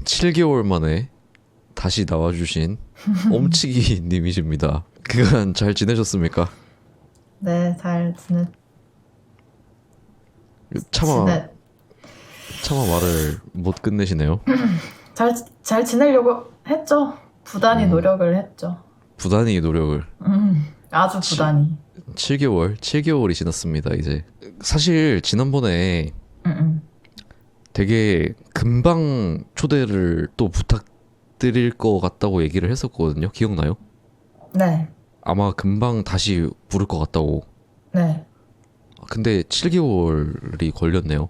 7개월 만에 다시 나와주신 옴치기 님이십니다. 그간 잘 지내셨습니까? 네, 잘 차마 지내, 말을 못 끝내시네요. 잘 지내려고 했죠. 부단히 노력을 했죠. 부단히 노력을. 아주 부단히. 7개월이 지났습니다, 이제. 사실 지난번에 되게 금방 초대를 또 부탁드릴 것 같다고 얘기를 했었거든요. 기억나요? 네, 아마 금방 다시 부를 것 같다고. 네, 근데 7개월이 걸렸네요.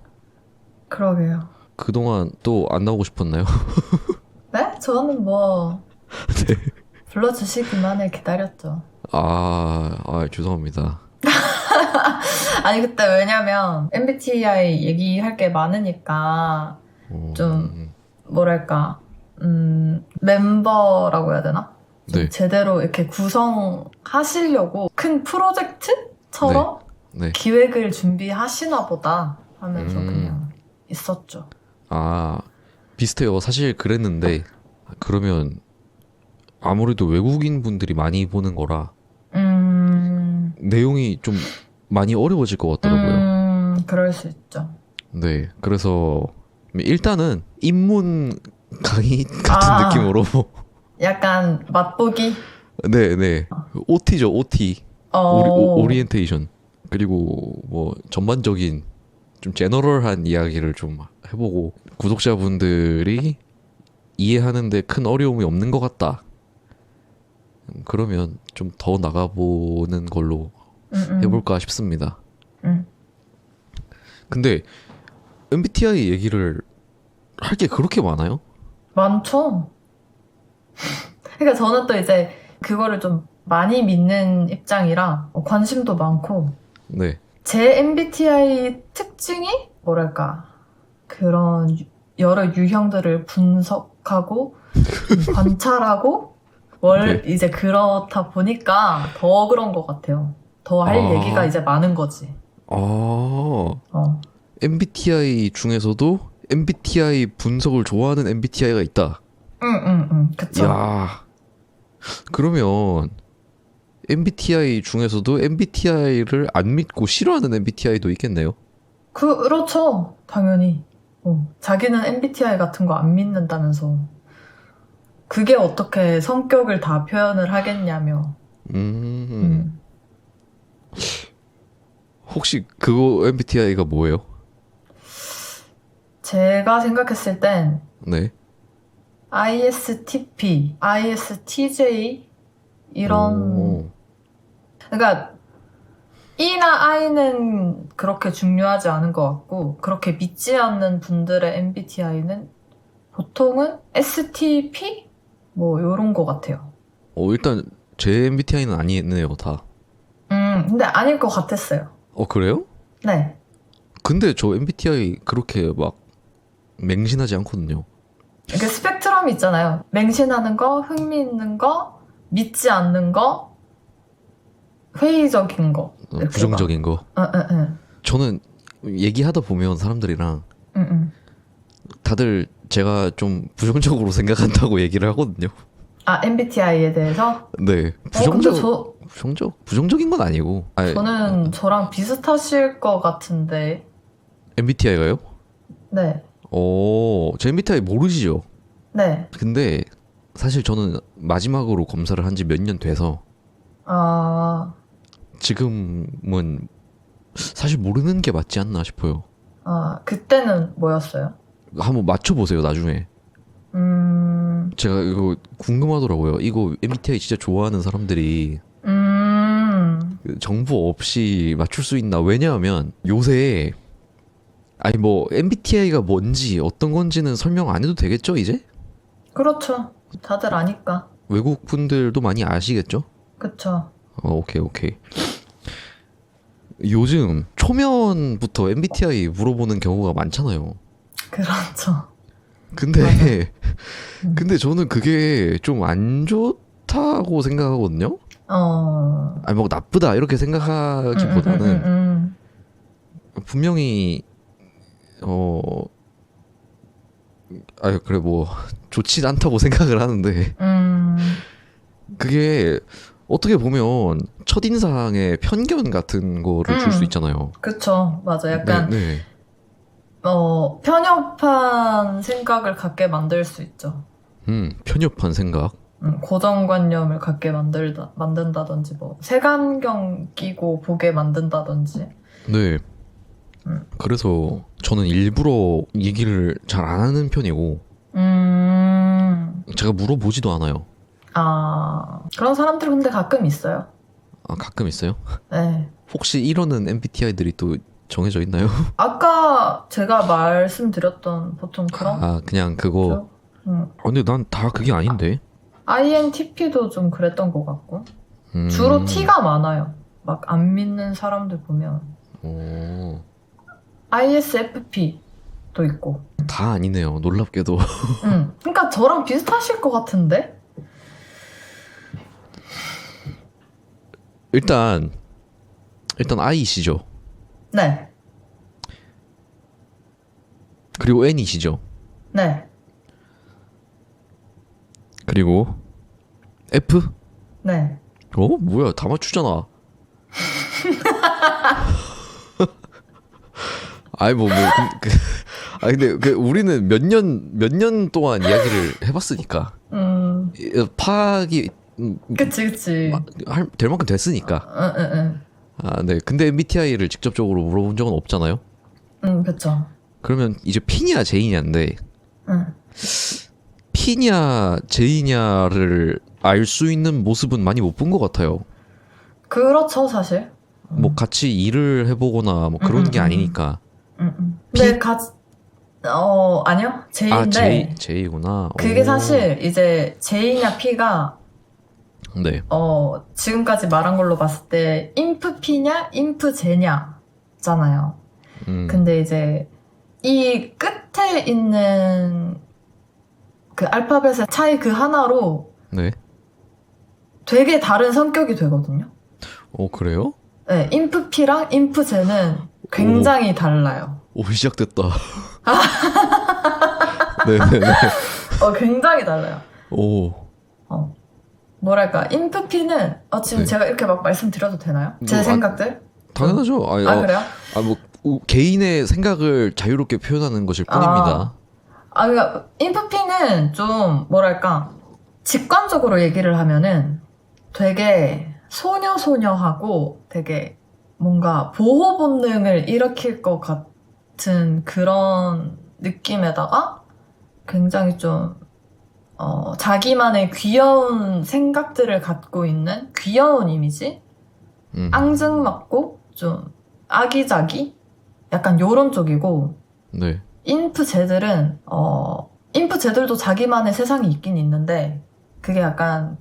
그러게요. 그동안 또 안 나오고 싶었나요? 네? 저는 뭐, 네. 불러주시기만을 기다렸죠. 죄송합니다. 아니, 그때 왜냐면, MBTI 얘기할 게 많으니까, 좀, 뭐랄까, 멤버라고 해야 되나? 좀 네. 제대로 이렇게 구성하시려고 큰 프로젝트처럼 네. 기획을 준비하시나 보다 하면서 그냥 있었죠. 비슷해요. 사실 그랬는데, 그러면 아무래도 외국인 분들이 많이 보는 거라, 내용이 좀 많이 어려워질 것 같더라고요. 그럴 수 있죠. 네. 그래서, 일단은 입문 강의 같은 느낌으로, 약간 맛보기? 네. OT죠, OT. 어, 오리엔테이션. 그리고 뭐 전반적인 좀 제너럴한 이야기를 좀 해보고 구독자분들이 이해하는데 큰 어려움이 없는 것 같다. 그러면 좀 더 나가보는 걸로 해볼까 싶습니다. 근데 MBTI 얘기를 할 게 그렇게 많아요? 많죠. 그러니까 저는 또 이제 그거를 좀 많이 믿는 입장이라 관심도 많고 네. 제 MBTI 특징이 뭐랄까 그런 여러 유형들을 분석하고 관찰하고 네. 이제 그렇다 보니까 더 그런 것 같아요. 더 할 얘기가 이제 많은 거지. MBTI 중에서도 MBTI 분석을 좋아하는 MBTI가 있다. 그쵸. 야, 그러면 MBTI 중에서도 MBTI를 안 믿고 싫어하는 MBTI도 있겠네요. 그렇죠. 당연히. 자기는 MBTI 같은 거 안 믿는다면서. 그게 어떻게 성격을 다 표현을 하겠냐며. 혹시 그거 MBTI가 뭐예요? 제가 생각했을 땐 네. ISTP, ISTJ 이런 그러니까 E나 I는 그렇게 중요하지 않은 것 같고 그렇게 믿지 않는 분들의 MBTI는 보통은 STP? 뭐 요런 것 같아요. 일단 제 MBTI는 아니네요, 다. 근데 아닐 것 같았어요. 그래요? 네. 근데 저 MBTI 그렇게 막 맹신하지 않거든요. 이렇게 스펙트럼이 있잖아요. 맹신하는 거, 흥미있는 거, 믿지 않는 거, 회의적인 거. 부정적인 거. 저는 얘기하다 보면 사람들이랑 다들 제가 좀 부정적으로 생각한다고 얘기를 하거든요. MBTI에 대해서? 네. 부정적인 건 아니고. 저는 저랑 비슷하실 것 같은데. MBTI가요? 네. 제 MBTI 모르시죠? 네. 근데 사실 저는 마지막으로 검사를 한 지 몇 년 돼서 지금은 사실 모르는 게 맞지 않나 싶어요. 그때는 뭐였어요? 한번 맞춰보세요, 나중에. 제가 이거 궁금하더라고요. 이거 MBTI 진짜 좋아하는 사람들이 정보 없이 맞출 수 있나? 왜냐하면 요새 MBTI가 뭔지 어떤 건지는 설명 안 해도 되겠죠, 이제? 그렇죠. 다들 아니까. 외국 분들도 많이 아시겠죠? 그쵸. 오케이. 요즘 초면부터 MBTI 물어보는 경우가 많잖아요. 그렇죠. 근데 저는 그게 좀 안 좋다고 생각하거든요. 나쁘다 이렇게 생각하기보다는 분명히 아 그래 뭐 좋진 않다고 생각을 하는데 그게 어떻게 보면 첫인상의 편견 같은 거를 줄 수 있잖아요. 그쵸. 맞아. 약간, 네, 네. 편협한 생각을 갖게 만들 수 있죠. 편협한 생각. 고정관념을 갖게 만든다든지, 뭐, 색안경 끼고 보게 만든다든지. 네. 음. 그래서 저는 일부러 얘기를 잘 안 하는 편이고 제가 물어보지도 않아요. 그런 사람들 근데 가끔 있어요. 아 가끔 있어요? 네. 혹시 이러는 MBTI들이 또 정해져 있나요? 아까 제가 말씀드렸던 보통 그런, 아 그냥 그거. 음, 근데 난 다 그게 아닌데. INTP도 좀 그랬던 것 같고. 주로 T가 많아요. 막 안 믿는 사람들 보면. 어, ISFP도 있고. 다 아니네요. 놀랍게도. 그러니까 저랑 비슷하실 것 같은데? 일단 I시죠. 네. 그리고 N이시죠. 네. 그리고 F? 네. 뭐야 다 맞추잖아. 아니 근데 우리는 몇 년 동안 이야기를 해봤으니까 파악이 그치. 될 만큼 됐으니까. 응. 아, 네. 근데 MBTI를 직접적으로 물어본 적은 없잖아요. 그쵸. 그러면 이제 P냐 J냐인데 응. P냐 J냐를 알 수 있는 모습은 많이 못 본 것 같아요. 그렇죠, 사실. 뭐 같이 일을 해보거나 뭐 그런 게 아니니까. 근데 아니요. J인데. J구나. 그게 사실 이제 J냐 P가 네. 지금까지 말한 걸로 봤을 때 인프 P냐 인프 J냐잖아요. 근데 이제 이 끝에 있는 그 알파벳의 차이 그 하나로 네. 되게 다른 성격이 되거든요. 그래요? 네, 인프 P랑 인프 J는 굉장히 달라요. 시작됐다. 네네네. 굉장히 달라요. 오. 뭐랄까, 인프 P는 지금 네. 제가 이렇게 막 말씀드려도 되나요? 제 생각들? 당연하죠. 그래요? 개인의 생각을 자유롭게 표현하는 것일 뿐입니다. 그러니까 인프 P는 좀 뭐랄까, 직관적으로 얘기를 하면은 되게 소녀소녀하고 되게 뭔가 보호 본능을 일으킬 것 같은 그런 느낌에다가 굉장히 좀 자기만의 귀여운 생각들을 갖고 있는 귀여운 이미지? 앙증맞고 좀 아기자기? 약간 요런 쪽이고. 네. 인프 쟤들은 인프 쟤들도 자기만의 세상이 있긴 있는데 그게 약간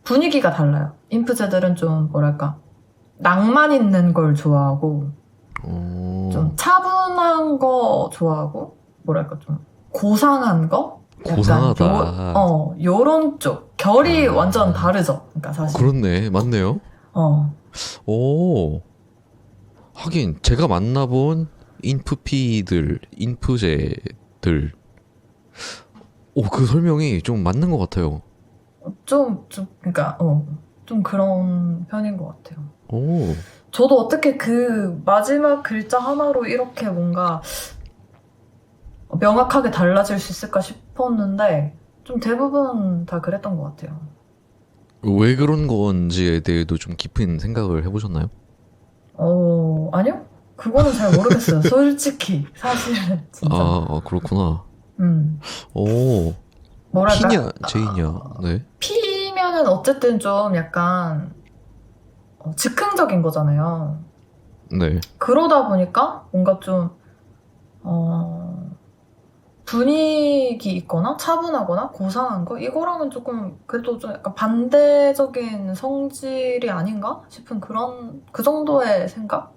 분위기가 달라요. 인프 쟤들은 좀 뭐랄까 낭만 있는 걸 좋아하고 좀 차분한 거 좋아하고 뭐랄까 좀 고상한 거? 고상하다. 요런 쪽 결이 완전 다르죠. 그러니까 사실. 그렇네. 맞네요. 오. 하긴 제가 만나본 인프피들, 인프제들 그 설명이 좀 맞는 것 같아요. 그러니까 좀 그런 편인 것 같아요. 오. 저도 어떻게 그 마지막 글자 하나로 이렇게 뭔가 명확하게 달라질 수 있을까 싶었는데 좀 대부분 다 그랬던 것 같아요. 왜 그런 건지에 대해도 좀 깊은 생각을 해보셨나요? 아니요? 그거는 잘 모르겠어요. 솔직히 사실은 진짜. 그렇구나. 오. 뭐랄까? P냐 J냐. 네. P면은 어쨌든 좀 약간 즉흥적인 거잖아요. 네. 그러다 보니까 뭔가 좀 분위기 있거나 차분하거나 고상한 거 이거랑은 조금 그래도 좀 약간 반대적인 성질이 아닌가 싶은 그 정도의 생각?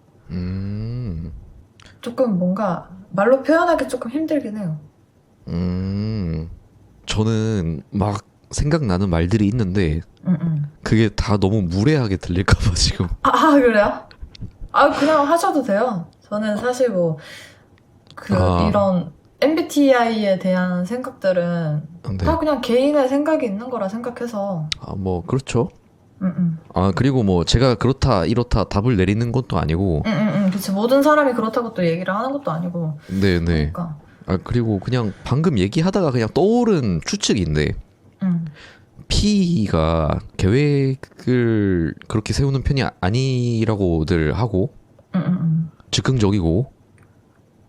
조금 뭔가 말로 표현하기 조금 힘들긴 해요. 저는 막 생각나는 말들이 있는데 그게 다 너무 무례하게 들릴까봐 지금. 그래요? 그냥 하셔도 돼요. 저는 사실 이런 MBTI에 대한 생각들은 네. 다 그냥 개인의 생각이 있는 거라 생각해서. 뭐 그렇죠. 응. 그리고 뭐 제가 그렇다 이렇다 답을 내리는 것도 아니고. 그치. 모든 사람이 그렇다고 또 얘기를 하는 것도 아니고. 네네. 그러니까. 그리고 그냥 방금 얘기하다가 그냥 떠오른 추측인데 P가 계획을 그렇게 세우는 편이 아니라고들 하고 즉흥적이고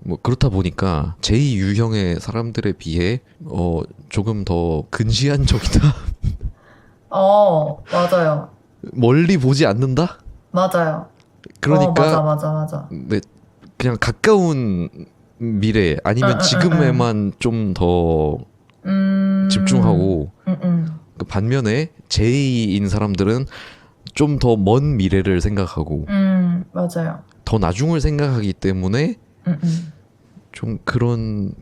뭐 그렇다 보니까 제2 유형의 사람들에 비해 조금 더 근시안적이다. 맞아요. 멀리 보지 않는다? 맞아요. 그러니까 맞아. 네, 그냥 가까운 미래 아니면 지금에만 좀 더 집중하고 그 반면에 제2인 사람들은 좀 더 먼 미래를 생각하고 맞아요. 더 나중을 생각하기 때문에 좀 그런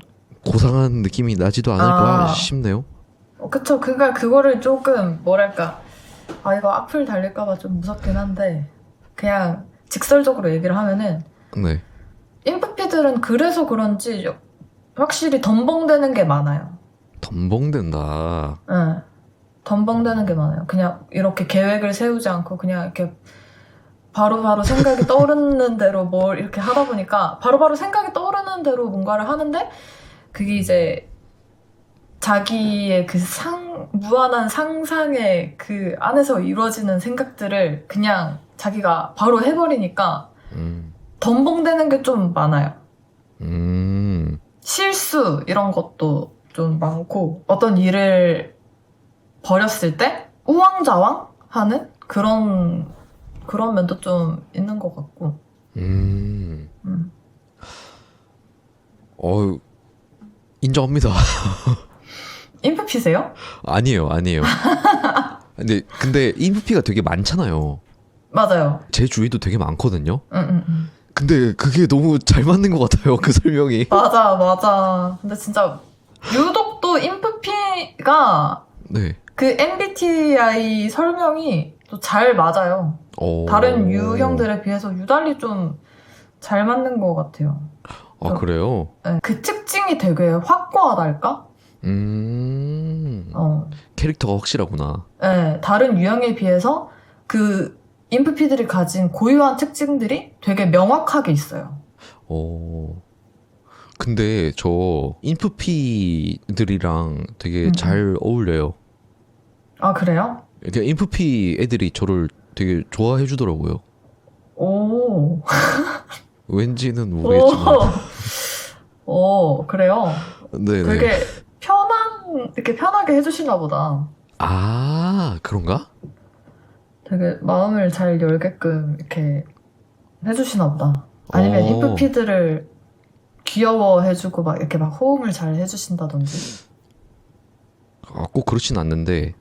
고상한 느낌이 나지도 않을까 싶네요. 그쵸. 그러니까 그거를 조금 뭐랄까 이거 악플 달릴까봐 좀 무섭긴 한데 그냥 직설적으로 얘기를 하면은 네. 인프피들은 그래서 그런지 확실히 덤벙대는 게 많아요. 덤벙된다. 응. 덤벙대는 게 많아요. 그냥 이렇게 계획을 세우지 않고 그냥 이렇게 바로바로 생각이 떠오르는 대로 뭘 이렇게 하다 보니까 바로바로 생각이 떠오르는 대로 뭔가를 하는데 그게 이제 자기의 그 무한한 상상의 그 안에서 이루어지는 생각들을 그냥 자기가 바로 해버리니까 덤벙대는 게 좀 많아요. 실수 이런 것도 좀 많고 어떤 일을 벌였을 때 우왕좌왕 하는 그런 면도 좀 있는 것 같고. 인정합니다. 인프피세요? 아니에요. 근데 인프피가 되게 많잖아요. 맞아요. 제 주위도 되게 많거든요. 응. 근데 그게 너무 잘 맞는 것 같아요. 그 설명이. 맞아. 근데 진짜 유독 또 인프피가 네. 그 MBTI 설명이 또 잘 맞아요. 다른 유형들에 비해서 유달리 좀 잘 맞는 것 같아요. 그래요? 네, 그 특징이 되게 확고하달까? 캐릭터가 확실하구나. 네, 다른 유형에 비해서 그 인프피들이 가진 고유한 특징들이 되게 명확하게 있어요. 근데 저 인프피들이랑 되게 잘 어울려요. 아, 그래요? 그러니까 인프피 애들이 저를 되게 좋아해 주더라고요. 오. 왠지는 모르겠지만. 그래요? 네네. 되게 이렇게 편하게 해주시나 보다. 그런가? 되게 마음을 잘 열게끔 이렇게 해주시나 보다. 아니면 인프피들을 귀여워해주고 막 이렇게 막 호응을 잘 해주신다든지. 꼭 그렇진 않는데.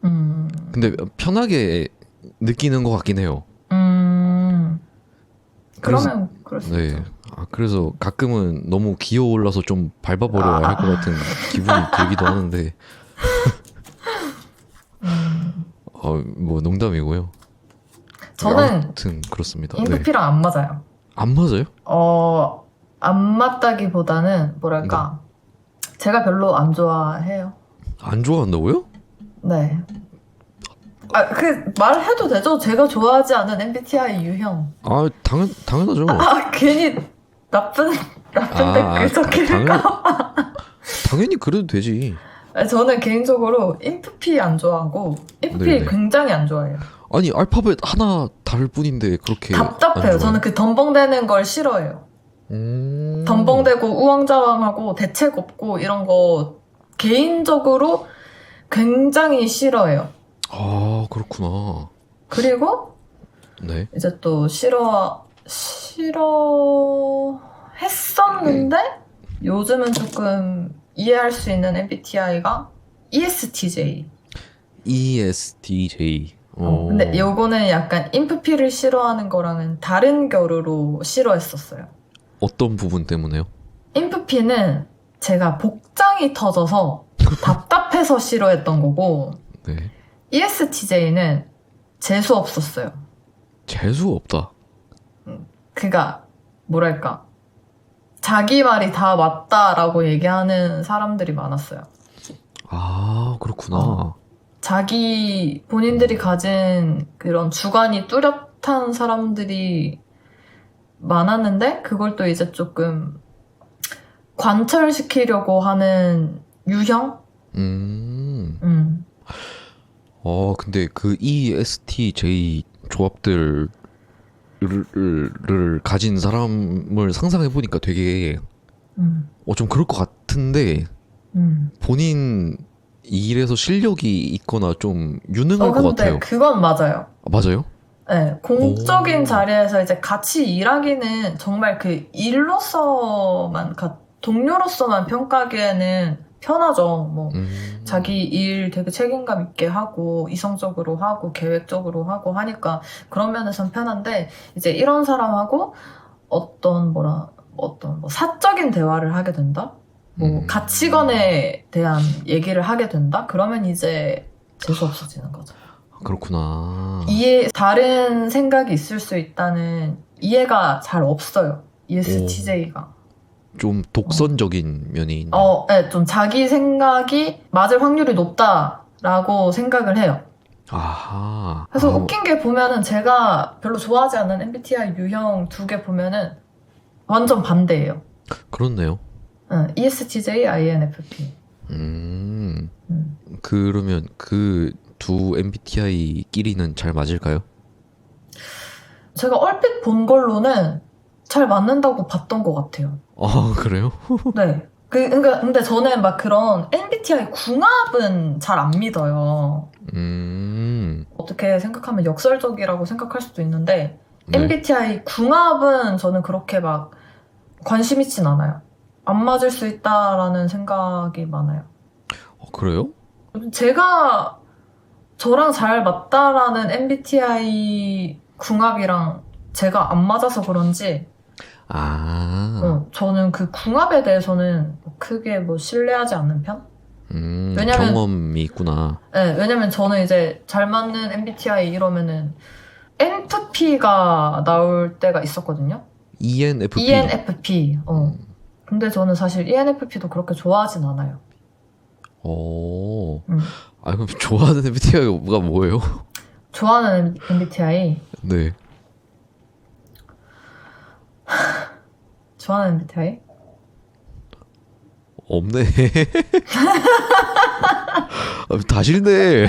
근데 편하게 느끼는 것 같긴 해요. 그러면 그럴 수 있죠. 그래서 가끔은 너무 기어올라서 좀 밟아버려야 할 것 같은 기분이 들기도 하는데. 뭐 농담이고요. 저는 아무튼 그렇습니다. 인프피랑 안 맞아요. 안 맞아요? 안 맞다기보다는 뭐랄까 제가 별로 안 좋아해요. 안 좋아한다고요? 네. 말해도 되죠? 제가 좋아하지 않은 MBTI 유형. 당연하죠. 괜히 나쁜 댓글 적힐까? 당연히 그래도 되지. 저는 개인적으로 인프피 안 좋아하고 인프피 굉장히 안 좋아해요. 아니 알파벳 하나 다를 뿐인데 그렇게 답답해요. 저는 그 덤벙대는 걸 싫어해요. 덤벙대고 우왕좌왕하고 대책 없고 이런 거 개인적으로 굉장히 싫어해요. 그렇구나. 그리고 이제 또 싫어했었는데 요즘은 조금 이해할 수 있는 MBTI가 ESTJ. ESTJ. 근데 요거는 약간 인프피를 싫어하는 거랑은 다른 결으로 싫어했었어요. 어떤 부분 때문에요? 인프피는 제가 복장이 터져서 답답해서 싫어했던 거고 ESTJ는 재수 없었어요. 재수 없다. 그니까 뭐랄까 자기 말이 다 맞다라고 얘기하는 사람들이 많았어요. 아, 그렇구나. 자기 본인들이 가진 그런 주관이 뚜렷한 사람들이 많았는데 그걸 또 이제 조금 관철시키려고 하는 유형? 음. 근데 그 ESTJ 조합들을 가진 사람을 상상해 보니까 되게 음, 좀 그럴 것 같은데 음. 본인 이 일에서 실력이 있거나 좀 유능할 것 근데 같아요. 그건 맞아요. 맞아요? 네, 공적인 오. 자리에서 이제 같이 일하기는 정말 그 일로서만, 동료로서만 평가하기에는 편하죠. 뭐, 자기 일 되게 책임감 있게 하고, 이성적으로 하고, 계획적으로 하고 하니까 그런 면에선 편한데, 이제 이런 사람하고 어떤 뭐 사적인 대화를 하게 된다? 뭐, 가치관에 대한 얘기를 하게 된다? 그러면 이제 재수 없어지는 거죠. 그렇구나. 다른 생각이 있을 수 있다는 이해가 잘 없어요. ESTJ가. 좀 독선적인 면이 있네요. 네, 좀 자기 생각이 맞을 확률이 높다라고 생각을 해요. 아하. 그래서 웃긴 게 보면은 제가 별로 좋아하지 않는 MBTI 유형 2개 보면은 완전 반대예요. 그렇네요. ESTJ, INFP. 그러면 그 두 MBTI끼리는 잘 맞을까요? 제가 얼핏 본 걸로는 잘 맞는다고 봤던 것 같아요. 그래요? 네. 근데 저는 막 그런 MBTI 궁합은 잘 안 믿어요. 어떻게 생각하면 역설적이라고 생각할 수도 있는데, 네. MBTI 궁합은 저는 그렇게 막 관심 있진 않아요. 안 맞을 수 있다라는 생각이 많아요. 그래요? 제가 저랑 잘 맞다라는 MBTI 궁합이랑 제가 안 맞아서 그런지, 저는 그 궁합에 대해서는 크게 신뢰하지 않는 편? 경험이 있구나. 네, 왜냐면 저는 이제 잘 맞는 MBTI 이러면은 NFP가 나올 때가 있었거든요. ENFP. ENFP. 근데 저는 사실 ENFP도 그렇게 좋아하진 않아요. 그럼 좋아하는 MBTI가 뭐예요? 좋아하는 MBTI? 네. 좋아하는 MBTI? 없네. 다 싫네.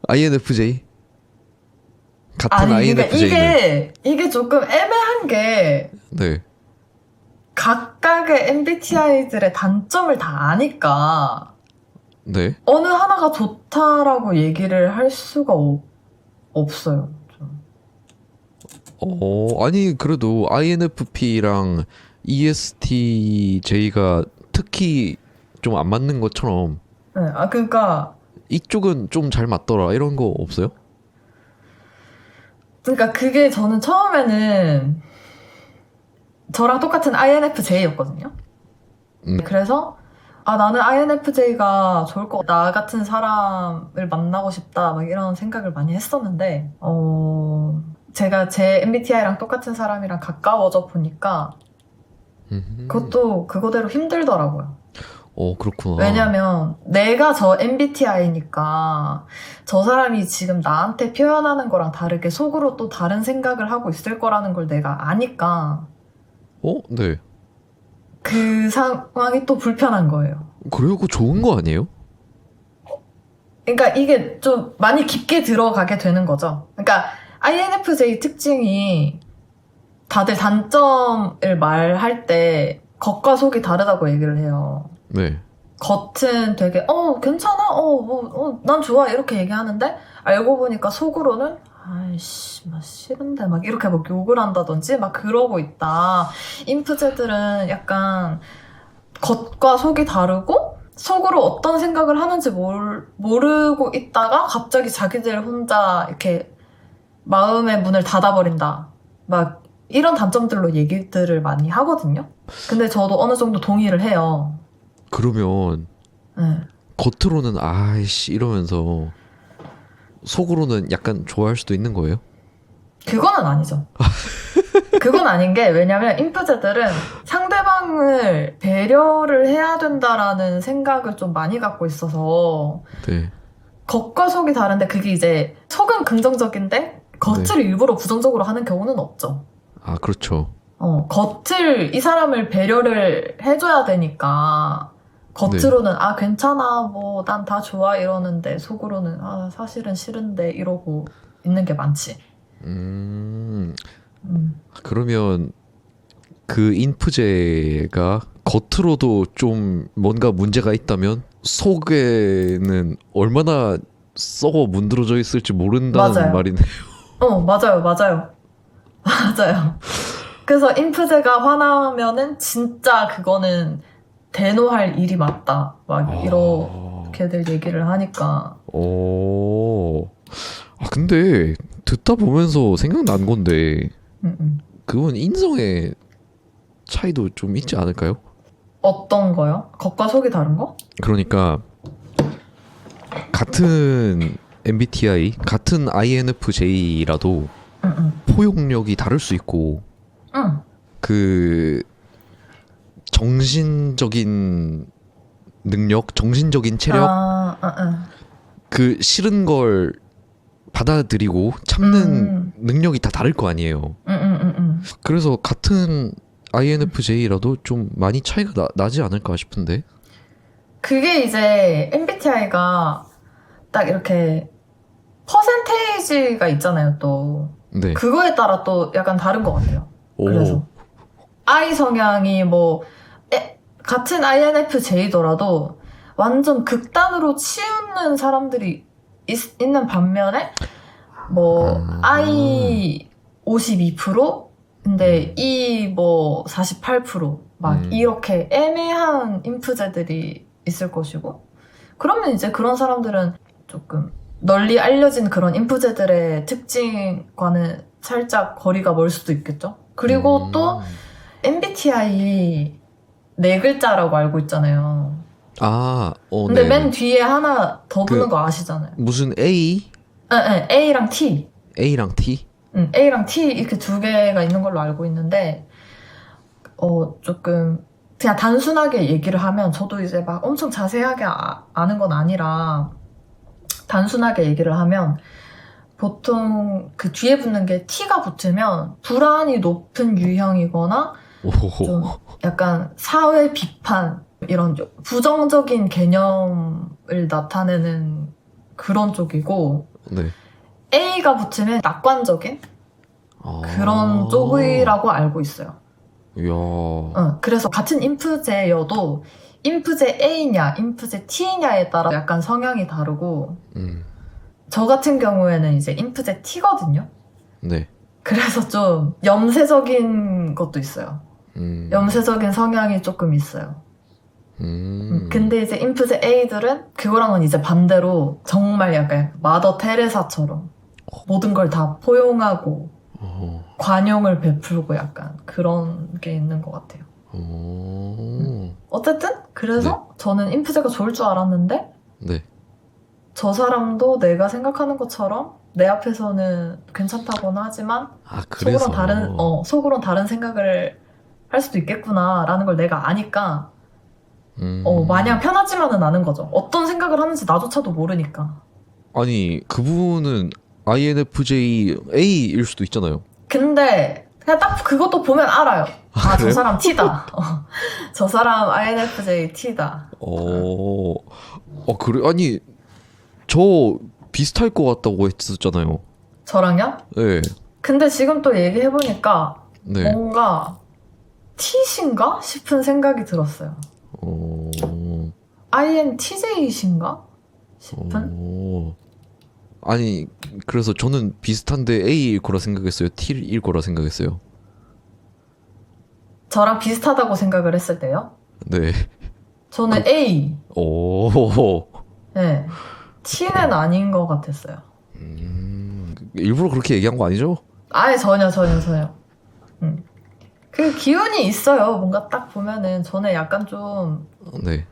INFJ. 같은 INFJ는. 그러니까 이게 조금 애매한 게 네. 각각의 MBTI들의 단점을 다 아니까 네. 어느 하나가 좋다라고 얘기를 할 수가 없어요. 좀. 아니 그래도 INFP랑 ESTJ가 특히 좀 안 맞는 것처럼 네, 그러니까 이쪽은 좀 잘 맞더라 이런 거 없어요? 그러니까 그게 저는 처음에는 저랑 똑같은 INFJ였거든요. 그래서 나는 INFJ가 좋을 것 같다. 나 같은 사람을 만나고 싶다. 막 이런 생각을 많이 했었는데 제가 제 MBTI랑 똑같은 사람이랑 가까워져 보니까 그것도 그거대로 힘들더라고요. 그렇구나. 왜냐면 내가 저 MBTI니까 저 사람이 지금 나한테 표현하는 거랑 다르게 속으로 또 다른 생각을 하고 있을 거라는 걸 내가 아니까 네. 그 상황이 또 불편한 거예요. 그래요? 그거 좋은 거 아니에요? 그러니까 이게 좀 많이 깊게 들어가게 되는 거죠. 그러니까 INFJ 특징이 다들 단점을 말할 때 겉과 속이 다르다고 얘기를 해요. 네. 겉은 되게 괜찮아? 난 좋아 이렇게 얘기하는데 알고 보니까 속으로는 아이씨 막 싫은데 막 이렇게 막 욕을 한다든지 막 그러고 있다. 인프제들은 약간 겉과 속이 다르고 속으로 어떤 생각을 하는지 모르고 있다가 갑자기 자기들 혼자 이렇게 마음의 문을 닫아버린다. 막 이런 단점들로 얘기들을 많이 하거든요. 근데 저도 어느 정도 동의를 해요. 그러면 네. 겉으로는 아이씨 이러면서 속으로는 약간 좋아할 수도 있는 거예요? 그거는 아니죠. 그건 아닌 게 왜냐면 인프제들은 상대방을 배려를 해야 된다라는 생각을 좀 많이 갖고 있어서 네. 겉과 속이 다른데 그게 이제 속은 긍정적인데 겉을 네. 일부러 부정적으로 하는 경우는 없죠. 아, 그렇죠. 겉을 이 사람을 배려를 해줘야 되니까 겉으로는 아 괜찮아 뭐 난 다 좋아 이러는데 속으로는 아 사실은 싫은데 이러고 있는 게 많지. 음, 음. 그러면 그 인프제가 겉으로도 좀 뭔가 문제가 있다면 속에는 얼마나 썩어 문드러져 있을지 모른다는 맞아요. 말이네. 맞아요, 맞아요. 맞아요. 그래서 인프제가 화나면은 진짜 그거는 대노할 일이 맞다. 막 이렇게들 얘기를 하니까. 근데 듣다 보면서 생각난 건데 음. 그건 인성의 차이도 좀 있지 않을까요? 어떤 거요? 겉과 속이 다른 거? 그러니까 같은 MBTI, 같은 INFJ라도 포용력이 다를 수 있고 응. 그 정신적인 능력, 정신적인 체력, 그 싫은 걸 받아들이고 참는 능력이 다 다를 거 아니에요. 그래서 같은 INFJ라도 좀 많이 차이가 나지 않을까 싶은데. 그게 이제 MBTI가 딱 이렇게 퍼센테이지가 있잖아요, 또. 네. 그거에 따라 또 약간 다른 것 같아요. 그래서 I 성향이 뭐 같은 INFJ더라도 완전 극단으로 치우는 사람들이 있는 반면에 뭐 I 52% 근데 E 뭐 48%막 이렇게 애매한 인프제들이 있을 것이고 그러면 이제 그런 사람들은 조금 널리 알려진 그런 인프제들의 특징과는 살짝 거리가 멀 수도 있겠죠. 그리고 또 MBTI 4글자라고 알고 있잖아요. 근데 네. 맨 뒤에 하나 더 붙는 거 아시잖아요. 무슨 A? 네, A랑 T. A랑 T? A랑 T 이렇게 2개가 있는 걸로 알고 있는데 조금 그냥 단순하게 얘기를 하면 저도 이제 막 엄청 자세하게 아는 건 아니라 단순하게 얘기를 하면 보통 그 뒤에 붙는 게 T가 붙으면 불안이 높은 유형이거나 좀 약간 사회 비판 이런 부정적인 개념을 나타내는 그런 쪽이고 네. A가 붙으면 낙관적인 그런 쪽이라고 알고 있어요. 이야. 그래서 같은 인프제여도 인프제 A냐 인프제 T냐에 따라 약간 성향이 다르고 저 같은 경우에는 이제 인프제 T거든요. 네. 그래서 좀 염세적인 것도 있어요. 염세적인 성향이 조금 있어요. 근데 이제 인프제 A들은 그거랑은 이제 반대로 정말 약간 마더 테레사처럼 모든 걸 다 포용하고 관용을 베풀고 약간 그런 게 있는 것 같아요. 어쨌든 그래서 저는 인프제가 좋을 줄 알았는데 네. 저 사람도 내가 생각하는 것처럼 내 앞에서는 괜찮다고는 하지만 그래서 속으론 다른 생각을 할 수도 있겠구나라는 걸 내가 아니까 마냥 편하지만은 않은 거죠. 어떤 생각을 하는지 나조차도 모르니까. 아니 그분은 INFJ A일 수도 있잖아요. 근데 그냥 딱 그것도 보면 알아요. 저 그래요? 사람 T다. 저 사람 INFJ T다. 그래? 아니 저 비슷할 것 같다고 했었잖아요. 저랑요? 네. 근데 지금 또 얘기해보니까 네. 뭔가 T신가 싶은 생각이 들었어요. INTJ이신가 싶은? 아니 그래서 저는 비슷한데 A일 거라 생각했어요. T일 거라 생각했어요. 저랑 비슷하다고 생각을 했을 때요? 네. 저는 A. 오. 네. T는 아닌 것 같았어요. 일부러 그렇게 얘기한 거 아니죠? 아예 전혀. 그 기운이 있어요. 뭔가 딱 보면은 저는 약간 좀 네.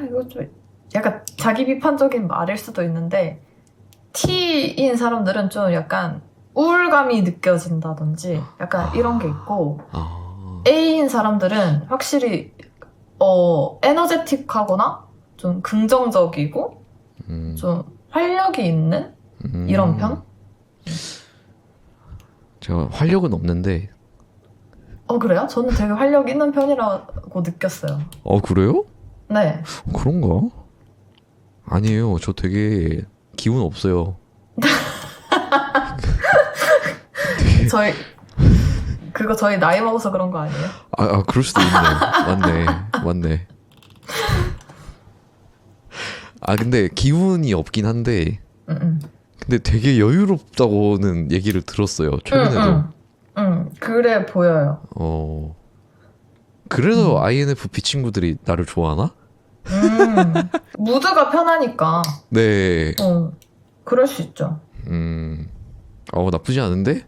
이거 좀 약간 자기 비판적인 말일 수도 있는데 T인 사람들은 좀 약간 우울감이 느껴진다든지 약간 이런 게 있고 아, A인 사람들은 확실히 에너제틱하거나 좀 긍정적이고 음, 좀 활력이 있는 이런 편? 제가 활력은 없는데, 그래요? 저는 되게 활력 있는 편이라고 느꼈어요. 그래요? 네. 그런가? 아니에요. 저 되게 기운 없어요. 저희 그거 저희 나이 먹어서 그런 거 아니에요? 그럴 수도 있네. 맞네. 근데 기운이 없긴 한데, 응, 근데 되게 여유롭다고는 얘기를 들었어요. 최근에도. 그래 보여요. 그래서 INFP 친구들이 나를 좋아하나? 무드가 편하니까. 네. 그럴 수 있죠. 나쁘지 않은데?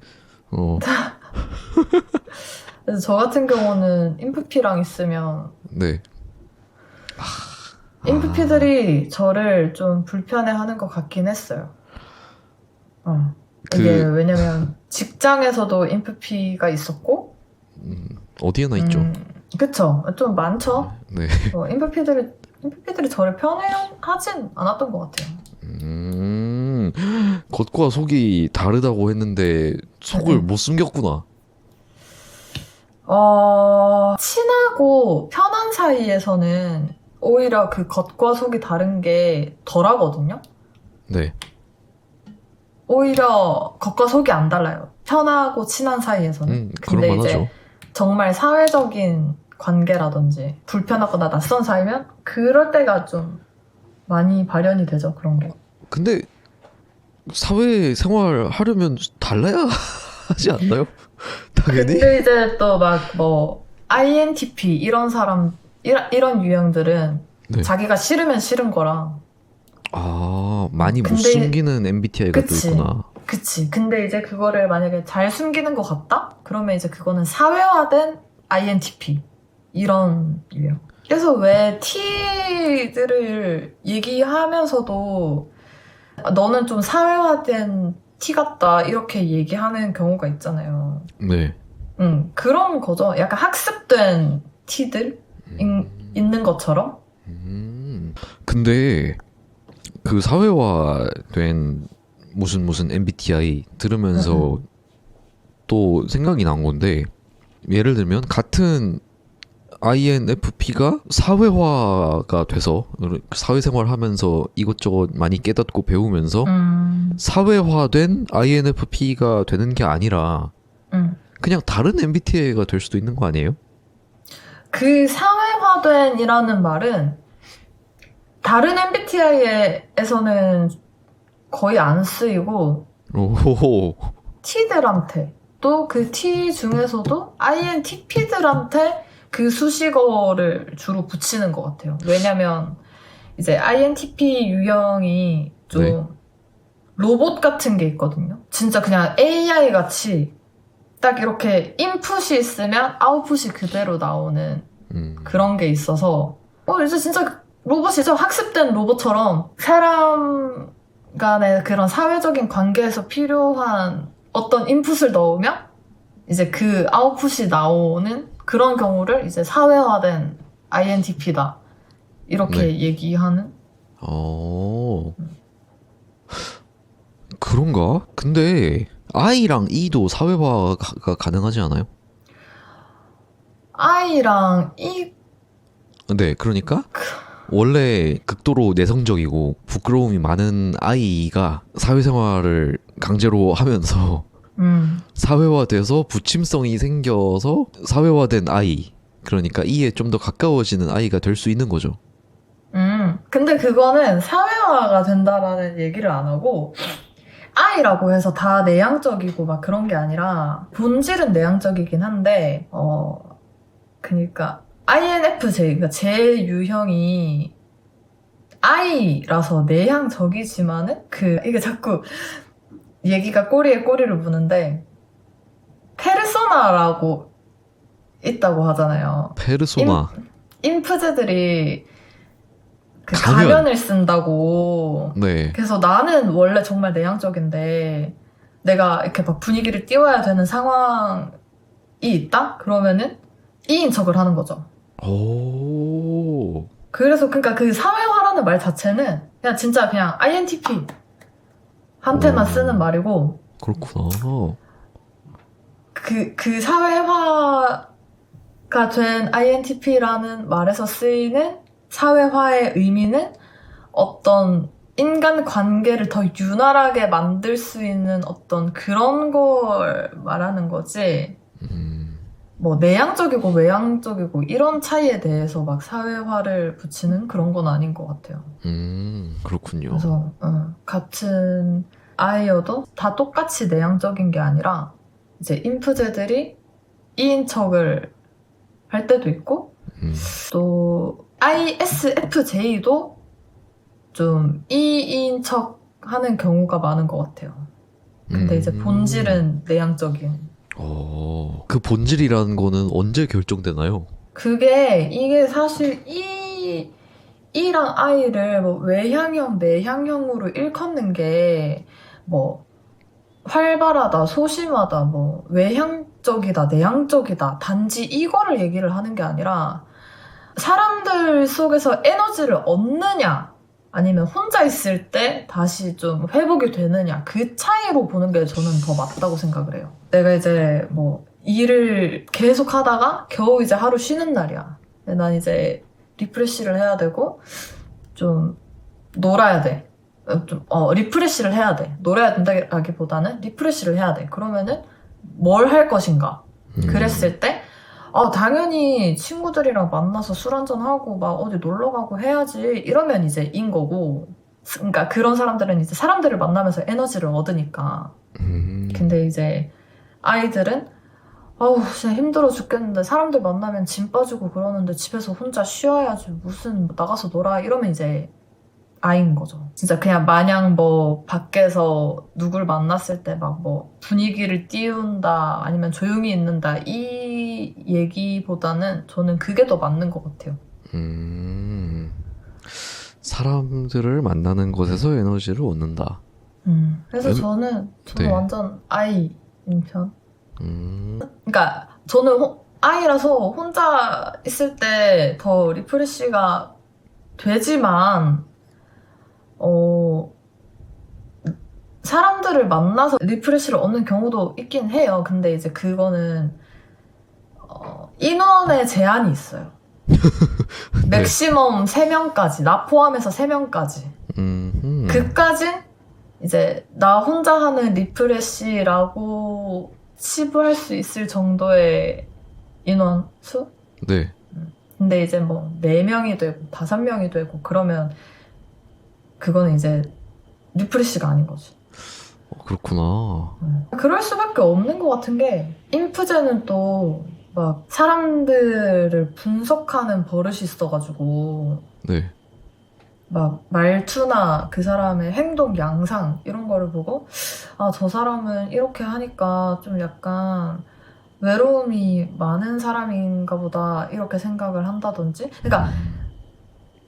그래서 저 같은 경우는 인프피랑 있으면 네. 인프피들이 저를 좀 불편해하는 것 같긴 했어요. 이게 왜냐면 직장에서도 인프피가 있었고 어디에나 있죠. 그쵸. 좀 많죠. 네. 인프피들이 저를 편애하진 않았던 것 같아요. 겉과 속이 다르다고 했는데 속을 못 숨겼구나. 친하고 편한 사이에서는 오히려 그 겉과 속이 다른 게 덜하거든요. 네. 오히려 겉과 속이 안 달라요. 편하고 친한 사이에서는. 근데 그럴만 이제 하죠. 정말 사회적인 관계라든지 불편하거나 낯선 사이면 그럴 때가 좀 많이 발현이 되죠. 그런 게. 근데 사회생활 하려면 달라야 하지 않나요? 당연히. 근데 이제 또 막 뭐 INTP 이런 사람 이런 유형들은 네. 자기가 싫으면 싫은 거랑 많이 못 근데- 숨기는 MBTI가 또 그치. 있구나. 그치. 근데 이제 그거를 만약에 잘 숨기는 것 같다? 그러면 이제 그거는 사회화된 INTP. 이런 유형. 그래서 왜 T들을 얘기하면서도 너는 좀 사회화된 T 같다. 이렇게 얘기하는 경우가 있잖아요. 네. 그런 거죠. 약간 학습된 T들 있는 것처럼. 근데 그 사회화된 무슨 MBTI 들으면서 또 생각이 난 건데, 예를 들면 같은 INFP가 사회화가 돼서 사회생활 하면서 이것저것 많이 깨닫고 배우면서 사회화된 INFP가 되는 게 아니라 그냥 다른 MBTI가 될 수도 있는 거 아니에요? 그 사회화된이라는 말은 다른 MBTI에서는 거의 안 쓰이고 오호호. T들한테 또 그 T 중에서도 INTP들한테 그 수식어를 주로 붙이는 것 같아요. 왜냐면 이제 INTP 유형이 좀 네. 로봇 같은 게 있거든요. 진짜 그냥 AI 같이 딱 이렇게 인풋이 있으면 아웃풋이 그대로 나오는 그런 게 있어서 이제 진짜 로봇이죠. 학습된 로봇처럼 사람 간의 그런 사회적인 관계에서 필요한 어떤 인풋을 넣으면 이제 그 아웃풋이 나오는 그런 경우를 이제 사회화된 INTP다. 이렇게 네. 얘기하는? 그런가? 근데 I랑 E도 사회화가 가능하지 않아요? I랑 E, 네, 그러니까 원래 극도로 내성적이고 부끄러움이 많은 I가 사회생활을 강제로 하면서 사회화돼서 부침성이 생겨서 사회화된 I, 그러니까 E에 좀 더 가까워지는 I가 될 수 있는 거죠. 근데 그거는 사회화가 된다라는 얘기를 안 하고 I라고 해서 다 내향적이고 막 그런 게 아니라 본질은 내향적이긴 한데 그러니까 INFJ, 그러니까 제 유형이 I라서 내향적이지만은 이게 자꾸 얘기가 꼬리에 꼬리를 무는데 페르소나라고 있다고 하잖아요. 페르소나. 인프제들이 그 가면. 가면을 쓴다고. 네. 그래서 나는 원래 정말 내향적인데 내가 이렇게 막 분위기를 띄워야 되는 상황이 있다? 그러면은 E인 척을 하는 거죠. 오. 그래서 그러니까 그 사회화라는 말 자체는 그냥 진짜 그냥 INTP 한테만 쓰는 말이고 그렇구나. 그 사회화가 된 INTP라는 말에서 쓰이는 사회화의 의미는 어떤 인간 관계를 더 유난하게 만들 수 있는 어떤 그런 걸 말하는 거지. 뭐 내향적이고 외향적이고 이런 차이에 대해서 막 사회화를 붙이는 그런 건 아닌 것 같아요. 그렇군요. 그래서 같은 아이여도 다 똑같이 내향적인 게 아니라 이제 인프제들이 E인 척을 할 때도 있고 또 ISFJ도 좀 E인 척 하는 경우가 많은 것 같아요. 근데 이제 본질은 내향적인. 그 본질이라는 거는 언제 결정되나요? 이게 사실 E랑 I를 뭐 외향형, 내향형으로 일컫는 게 뭐 활발하다, 소심하다, 뭐 외향적이다, 내향적이다, 단지 이거를 얘기를 하는 게 아니라 사람들 속에서 에너지를 얻느냐 아니면 혼자 있을 때 다시 좀 회복이 되느냐 그 차이로 보는 게 저는 더 맞다고 생각을 해요. 내가 이제 뭐 일을 계속 하다가 겨우 이제 하루 쉬는 날이야. 근데 난 이제 리프레시를 해야 되고 좀 놀아야 돼. 리프레시를 해야 돼. 놀아야 된다기보다는 리프레시를 해야 돼. 그러면은 뭘 할 것인가? 그랬을 때 당연히 친구들이랑 만나서 술 한잔하고 막 어디 놀러 가고 해야지. 이러면 이제 인 거고. 그러니까 그런 사람들은 이제 사람들을 만나면서 에너지를 얻으니까. 근데 이제 아이들은 진짜 힘들어 죽겠는데 사람들 만나면 짐 빠지고 그러는데 집에서 혼자 쉬어야지. 무슨 나가서 놀아. 이러면 이제 아인 거죠. 진짜 그냥 마냥 뭐 밖에서 누굴 만났을 때 막 뭐 분위기를 띄운다 아니면 조용히 있는다 이 얘기보다는 저는 그게 더 맞는 것 같아요. 사람들을 만나는 곳에서 에너지를 얻는다. 그래서 저는 네. 완전 I인 편. 그러니까 저는 I라서 혼자 있을 때 더 리프레시가 되지만 사람들을 만나서 리프레시를 얻는 경우도 있긴 해요. 근데 이제 그거는 인원의 제한이 있어요. 네. 맥시멈 3명까지, 나 포함해서 3명까지. 그까진 이제 나 혼자 하는 리프레시라고 치부할 수 있을 정도의 인원 수? 네. 근데 이제 뭐 4명이 되고 5명이 되고 그러면 그거는 이제 리프레시가 아닌 거지. 그렇구나. 그럴 수밖에 없는 것 같은 게 인프제는 또 막 사람들을 분석하는 버릇이 있어가지고 네. 막 말투나 그 사람의 행동 양상 이런 거를 보고 저 사람은 이렇게 하니까 좀 약간 외로움이 많은 사람인가 보다 이렇게 생각을 한다든지 그러니까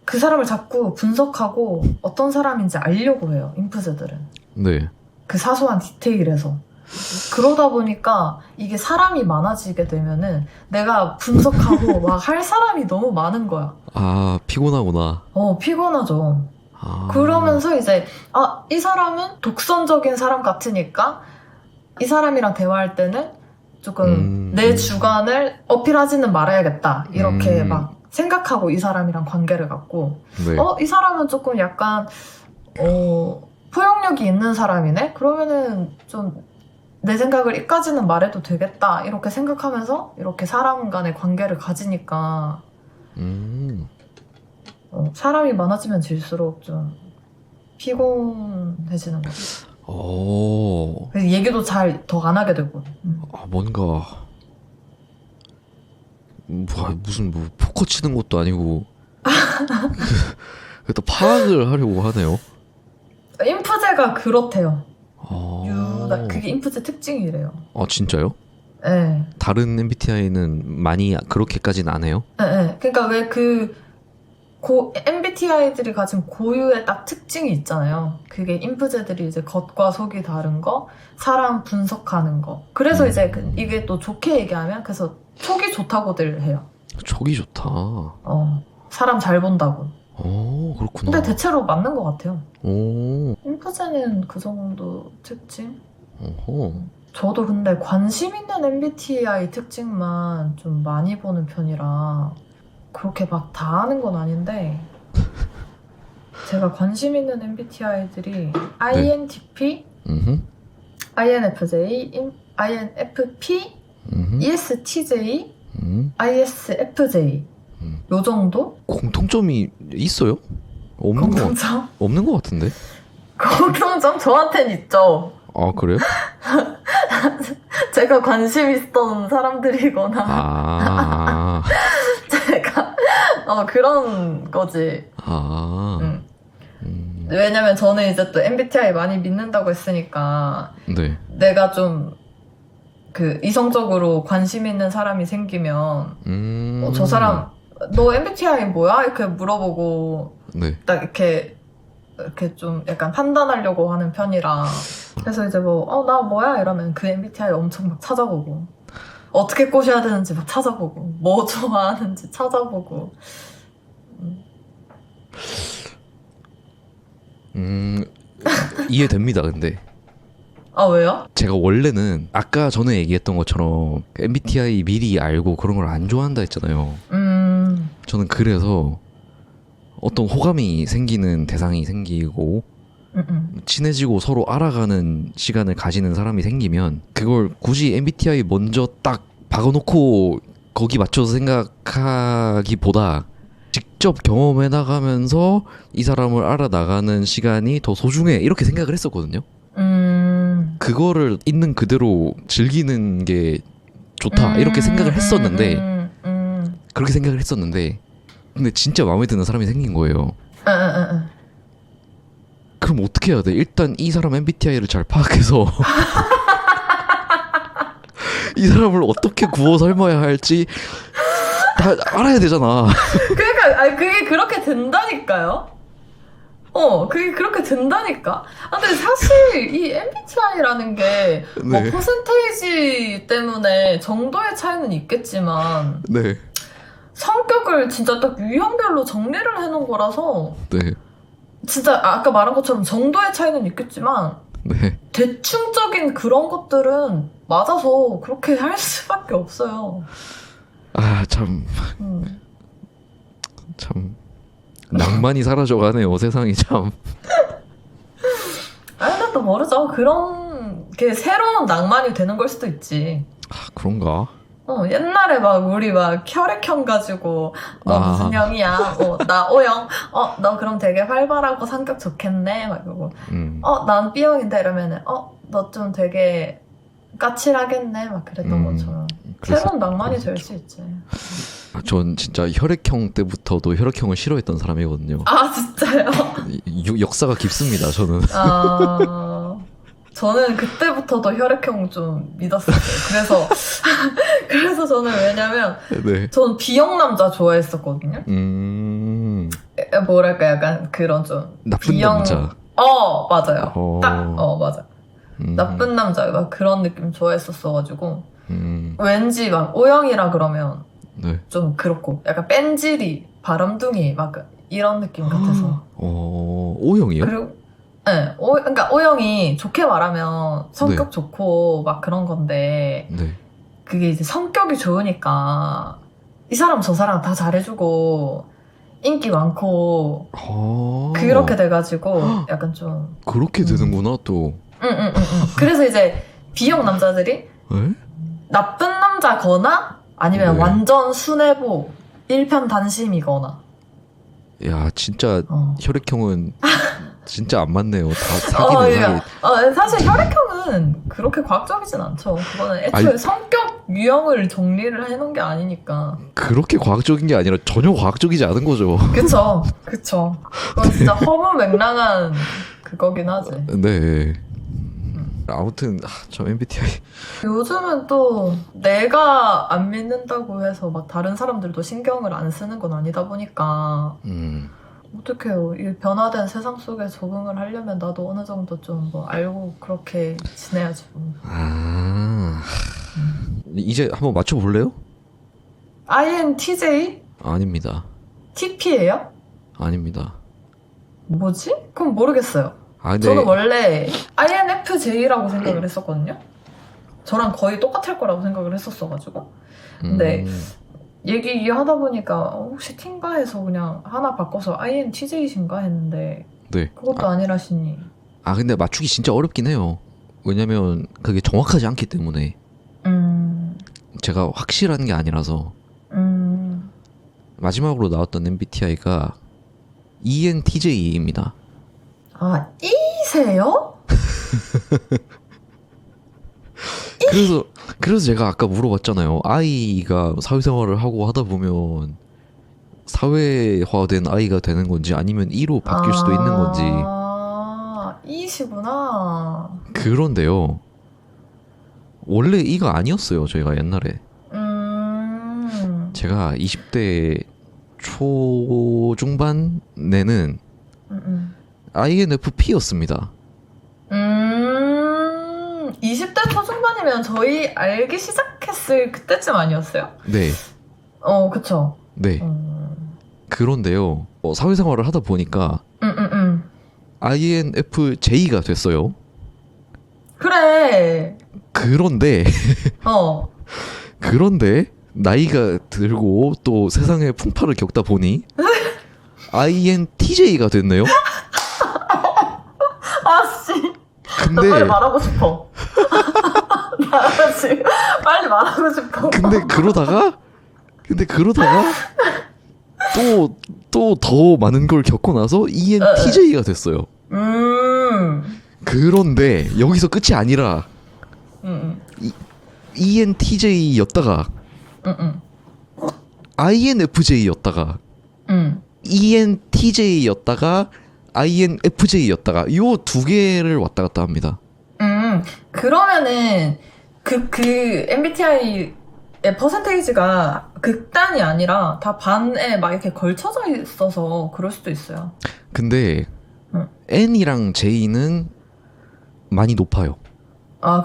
그 사람을 자꾸 분석하고 어떤 사람인지 알려고 해요. 인프제들은. 네. 그 사소한 디테일에서. 그러다 보니까 이게 사람이 많아지게 되면은 내가 분석하고 막 할 사람이 너무 많은 거야. 피곤하구나. 피곤하죠. 그러면서 이제 이 사람은 독선적인 사람 같으니까 이 사람이랑 대화할 때는 조금 내 주관을 어필하지는 말아야겠다. 이렇게 막 생각하고 이 사람이랑 관계를 갖고 네. 이 사람은 조금 약간 포용력이 있는 사람이네? 그러면은 좀 내 생각을 이까지는 말해도 되겠다 이렇게 생각하면서 이렇게 사람 간의 관계를 가지니까 사람이 많아지면 질수록 좀 피곤해지는 거지. 그래서 얘기도 잘 더 안 하게 되고. 뭔가 무슨 포커 치는 것도 아니고 또 파악을 하려고 하네요. 인프제가 그렇대요. 그게 인프제 특징이래요. 진짜요? 네. 다른 MBTI는 많이 그렇게까지는 안 해요? 네. 그러니까 왜 그 MBTI들이 가진 고유의 딱 특징이 있잖아요. 그게 인프제들이 이제 겉과 속이 다른 거, 사람 분석하는 거. 그래서 이제 이게 또 좋게 얘기하면 그래서 촉이 좋다고들 해요. 촉이 좋다. 사람 잘 본다고. 그렇구나. 근데 대체로 맞는 것 같아요. 오. 인프제는 그 정도 특징? 어허. 저도 근데 관심 있는 MBTI 특징만 좀 많이 보는 편이라 그렇게 막 다 아는 건 아닌데 제가 관심 있는 MBTI들이 INTP, INFJ, INFP, ESTJ, ISFJ 요 정도? 공통점이 있어요? 없는 공통점? 없는 것 같은데? 공통점 저한테는 있죠. 아, 그래요? 제가 관심 있었던 사람들이거나 아. 제가 그런 거지. 왜냐면 저는 이제 또 MBTI 많이 믿는다고 했으니까 네. 내가 좀 그 이성적으로 관심 있는 사람이 생기면 저 사람 너 MBTI 뭐야? 이렇게 물어보고 네. 딱 이렇게 좀 약간 판단하려고 하는 편이라 그래서 이제 나 뭐야? 이러면 그 MBTI 엄청 막 찾아보고 어떻게 꼬셔야 되는지 막 찾아보고 뭐 좋아하는지 찾아보고 이해됩니다. 근데 아 왜요? 제가 원래는 아까 전에 얘기했던 것처럼 MBTI 미리 알고 그런 걸 안 좋아한다 했잖아요. 저는 그래서 어떤 호감이 생기는 대상이 생기고 친해지고 서로 알아가는 시간을 가지는 사람이 생기면 그걸 굳이 MBTI 먼저 딱 박아놓고 거기 맞춰서 생각하기보다 직접 경험해 나가면서 이 사람을 알아나가는 시간이 더 소중해 이렇게 생각을 했었거든요. 그거를 있는 그대로 즐기는 게 좋다 이렇게 생각을 했었는데 그렇게 생각을 했었는데 근데 진짜 마음에 드는 사람이 생긴 거예요. 그럼 어떻게 해야 돼? 일단 이 사람 MBTI를 잘 파악해서 이 사람을 어떻게 구워 삶아야 할지 다 알아야 되잖아. 그러니까 그게 그렇게 된다니까요. 그게 그렇게 된다니까. 근데 사실 이 MBTI라는 게 뭐 네. 퍼센테이지 때문에 정도의 차이는 있겠지만 네. 성격을 진짜 딱 유형별로 정리를 해놓은 거라서 네. 진짜 아까 말한 것처럼 정도의 차이는 있겠지만 네. 대충적인 그런 것들은 맞아서 그렇게 할 수밖에 없어요. 참 낭만이 사라져가네요. 세상이 참. 근데 또 모르죠. 그런 게 새로운 낭만이 되는 걸 수도 있지. 그런가? 옛날에 막 우리 막 혈액형 가지고 너 무슨 형이야? 나 O형. 너 그럼 되게 활발하고 성격 좋겠네. 막 이러고. 난 B형인데 이러면은 너 좀 되게 까칠하겠네. 막 그랬던 것처럼. 새로운 낭만이 될 수 있지. 전 진짜 혈액형 때부터도 혈액형을 싫어했던 사람이거든요. 아 진짜요? 역사가 깊습니다. 저는. 저는 그때부터도 혈액형 좀 믿었어요. 그래서 저는 왜냐면 네. 저는 B형 남자 좋아했었거든요. 뭐랄까 약간 그런 좀 나쁜 B형... 남자. 맞아요. 맞아. 나쁜 남자 막 그런 느낌 좋아했었어가지고 왠지 막 O형이라 그러면 네. 좀 그렇고 약간 뺀질이 바람둥이 막 이런 느낌 같아서. O형이요? 그리고 네, 그러니까 O형이 좋게 말하면 성격 네. 좋고 막 그런 건데 네. 그게 이제 성격이 좋으니까 이 사람 저 사람 다 잘해주고 인기 많고 그렇게 돼가지고 약간 좀 그렇게 되는구나 또. 그래서 이제 B형 남자들이 에? 나쁜 남자거나 아니면 네. 완전 순애보 일편단심이거나. 야 진짜 혈액형은 진짜 안 맞네요. 다 사기는 사기. 사실 혈액형은 그렇게 과학적이진 않죠. 그거는 애초에 성격 유형을 정리를 해놓은 게 아니니까. 그렇게 과학적인 게 아니라 전혀 과학적이지 않은 거죠. 그쵸. 그건 진짜 허무맹랑한 그거긴 하지. 네. 아무튼 저 MBTI 요즘은 또 내가 안 믿는다고 해서 막 다른 사람들도 신경을 안 쓰는 건 아니다 보니까 어떡해요. 이 변화된 세상 속에 적응을 하려면 나도 어느 정도 좀 뭐 알고 그렇게 지내야지 뭐. 이제 한번 맞춰볼래요? INTJ? 아닙니다. TP예요? 아닙니다. 뭐지? 그럼 모르겠어요. 근데 저는 원래 INFJ라고 생각을 했었거든요. 저랑 거의 똑같을 거라고 생각을 했었어가지고. 근데 얘기하다 보니까 혹시 T인가 해서 그냥 하나 바꿔서 INTJ신가 했는데 네. 그것도 아니라시니. 근데 맞추기 진짜 어렵긴 해요. 왜냐면 그게 정확하지 않기 때문에. 제가 확실한 게 아니라서. 마지막으로 나왔던 MBTI가 ENTJ입니다. E세요? 그래서 제가 아까 물어봤잖아요. I가 사회생활을 하고 하다 보면 사회화된 I가 되는 건지 아니면 E로 바뀔 수도 있는 건지. E시구나. 그런데요. 원래 E가 아니었어요. 저희가 옛날에. 제가 20대 초중반에는 INFP였습니다. 20대 초중반이면 저희 알기 시작했을 그때쯤 아니었어요? 네. 그쵸. 네. 그런데요. 사회생활을 하다 보니까 INFJ가 됐어요. 그래. 그런데 나이가 들고 또 세상의 풍파를 겪다 보니 INTJ가 됐네요. 아씨. 근데 나 빨리 말하고 싶어. 나 지금 빨리 말하고 싶어. 근데 그러다가 또 더 많은 걸 겪고 나서 ENTJ가 됐어요. 그런데 여기서 끝이 아니라 ENTJ였다가 INFJ였다가 ENTJ였다가 INFJ였다가 요 두 개를 왔다 갔다 합니다. 그러면은 그 MBTI의 퍼센테이지가 극단이 아니라 다 반에 막 이렇게 걸쳐져 있어서 그럴 수도 있어요. 근데 N이랑 J는 많이 높아요.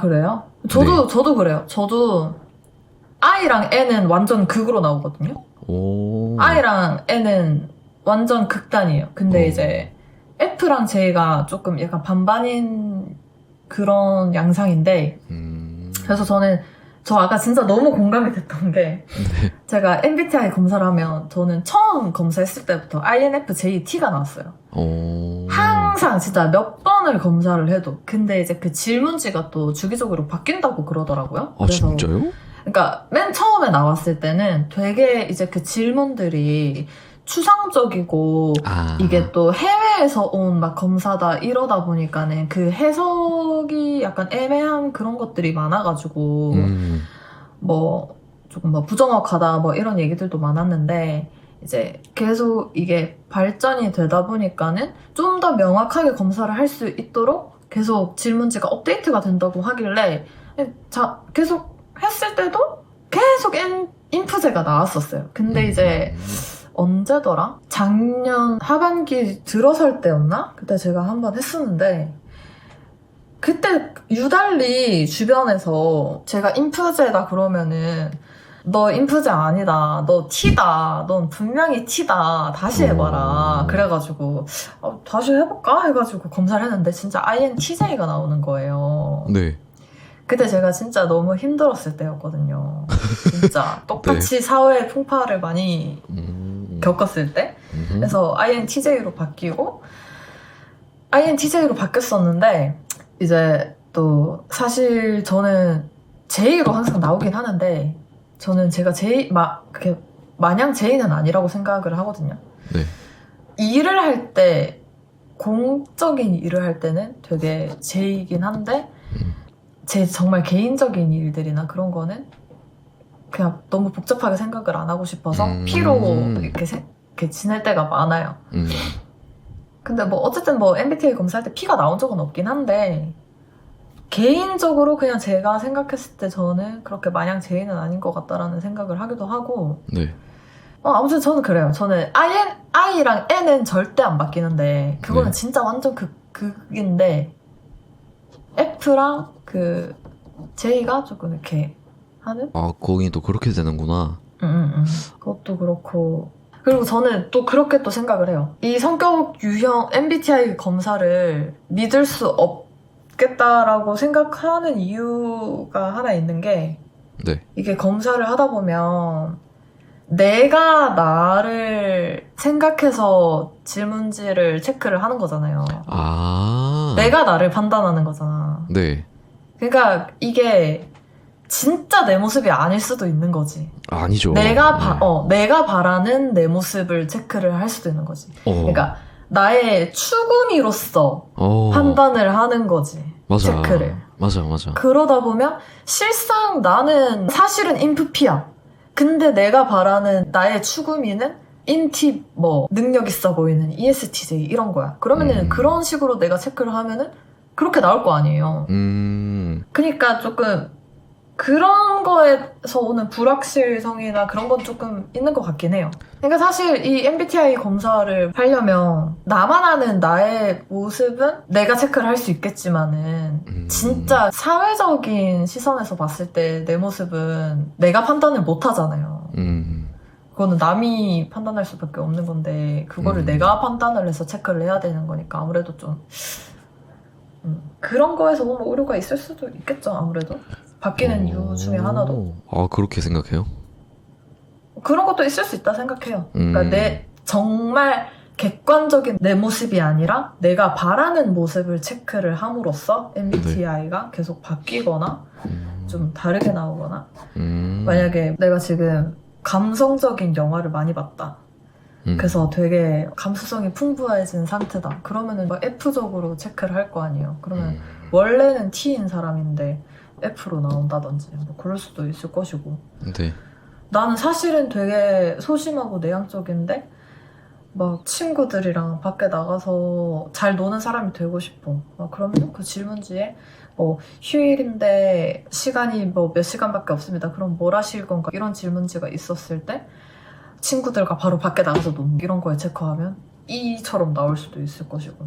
그래요? 저도 그래요. 저도 I랑 N은 완전 극으로 나오거든요. I랑 N은 완전 극단이에요. 근데 이제 F랑 J가 조금 약간 반반인 그런 양상인데 그래서 저 아까 진짜 너무 공감이 됐던 게 제가 MBTI 검사를 하면 저는 처음 검사했을 때부터 INFJT가 나왔어요. 항상 진짜 몇 번을 검사를 해도 근데 이제 그 질문지가 또 주기적으로 바뀐다고 그러더라고요. 그래서 진짜요? 그러니까 맨 처음에 나왔을 때는 되게 이제 그 질문들이 추상적이고 이게 또 해외에서 온 막 검사다 이러다 보니까는 그 해석이 약간 애매한 그런 것들이 많아가지고 뭐 조금 뭐 부정확하다 뭐 이런 얘기들도 많았는데 이제 계속 이게 발전이 되다 보니까는 좀 더 명확하게 검사를 할 수 있도록 계속 질문지가 업데이트가 된다고 하길래 계속 했을 때도 계속 인프제가 나왔었어요. 근데 이제 언제더라? 작년 하반기 들어설 때였나? 그때 제가 한번 했었는데 그때 유달리 주변에서 제가 인프제다 그러면은 너 인프제 아니다. 너 T다. 넌 분명히 T다. 다시 해봐라. 그래가지고 다시 해볼까? 해가지고 검사를 했는데 진짜 INTJ가 나오는 거예요. 네. 그때 제가 진짜 너무 힘들었을 때였거든요. 진짜 똑같이 사회의 풍파를 많이 겪었을 때. 그래서 INTJ로 바뀌었었는데 이제 또 사실 저는 J로 항상 나오긴 하는데 저는 제가 그렇게 마냥 J는 아니라고 생각을 하거든요. 네. 일을 할 때 공적인 일을 할 때는 되게 J이긴 한데 제 정말 개인적인 일들이나 그런 거는 그냥 너무 복잡하게 생각을 안 하고 싶어서 P로 이렇게 지낼 때가 많아요. 근데 뭐 어쨌든 뭐 MBTI 검사할 때 P가 나온 적은 없긴 한데 개인적으로 그냥 제가 생각했을 때 저는 그렇게 마냥 제이는 아닌 것 같다라는 생각을 하기도 하고 네. 아무튼 저는 그래요. 저는 I랑 N은 절대 안 바뀌는데 그거는 네. 진짜 완전 극인데 F랑 그 J가 조금 이렇게 하는? 아, 거긴 또 그렇게 되는구나. 그것도 그렇고 그리고 저는 또 그렇게 또 생각을 해요. 이 성격 유형 MBTI 검사를 믿을 수 없겠다라고 생각하는 이유가 하나 있는 게 네. 이게 검사를 하다 보면 내가 나를 생각해서 질문지를 체크를 하는 거잖아요. 아. 내가 나를 판단하는 거잖아. 네. 그러니까 이게 진짜 내 모습이 아닐 수도 있는 거지. 아니죠. 내가 네. 내가 바라는 내 모습을 체크를 할 수도 있는 거지. 그러니까 나의 추구미로서 판단을 하는 거지. 맞아. 체크를. 맞아. 그러다 보면 실상 나는 사실은 인프피야. 근데 내가 바라는 나의 추구미는 인팁 능력 있어 보이는 ESTJ 이런 거야. 그러면은 그런 식으로 내가 체크를 하면은 그렇게 나올 거 아니에요. 그러니까 조금 그런 거에서 오는 불확실성이나 그런 건 조금 있는 것 같긴 해요. 그러니까 사실 이 MBTI 검사를 하려면 나만 아는 나의 모습은 내가 체크를 할 수 있겠지만은 진짜 사회적인 시선에서 봤을 때 내 모습은 내가 판단을 못 하잖아요. 그거는 남이 판단할 수밖에 없는 건데 그거를 내가 판단을 해서 체크를 해야 되는 거니까 아무래도 좀 그런 거에서 보면 오류가 있을 수도 있겠죠. 아무래도 바뀌는 이유 중에 하나도. 아, 그렇게 생각해요? 그런 것도 있을 수 있다 생각해요. 그러니까 내 정말 객관적인 내 모습이 아니라 내가 바라는 모습을 체크를 함으로써 MBTI가 계속 바뀌거나 좀 다르게 나오거나 만약에 내가 지금 감성적인 영화를 많이 봤다. 그래서 되게 감수성이 풍부해진 상태다. 그러면은 막 F적으로 체크를 할 거 아니에요. 그러면 원래는 T인 사람인데 F로 나온다든지 뭐 그럴 수도 있을 것이고. 네. 나는 사실은 되게 소심하고 내향적인데 막 친구들이랑 밖에 나가서 잘 노는 사람이 되고 싶어. 그러면 그 질문지에 휴일인데 시간이 몇 시간밖에 없습니다. 그럼 뭘 하실 건가? 이런 질문지가 있었을 때 친구들과 바로 밖에 나가서 노는 이런 거에 체크하면 E처럼 나올 수도 있을 것이고.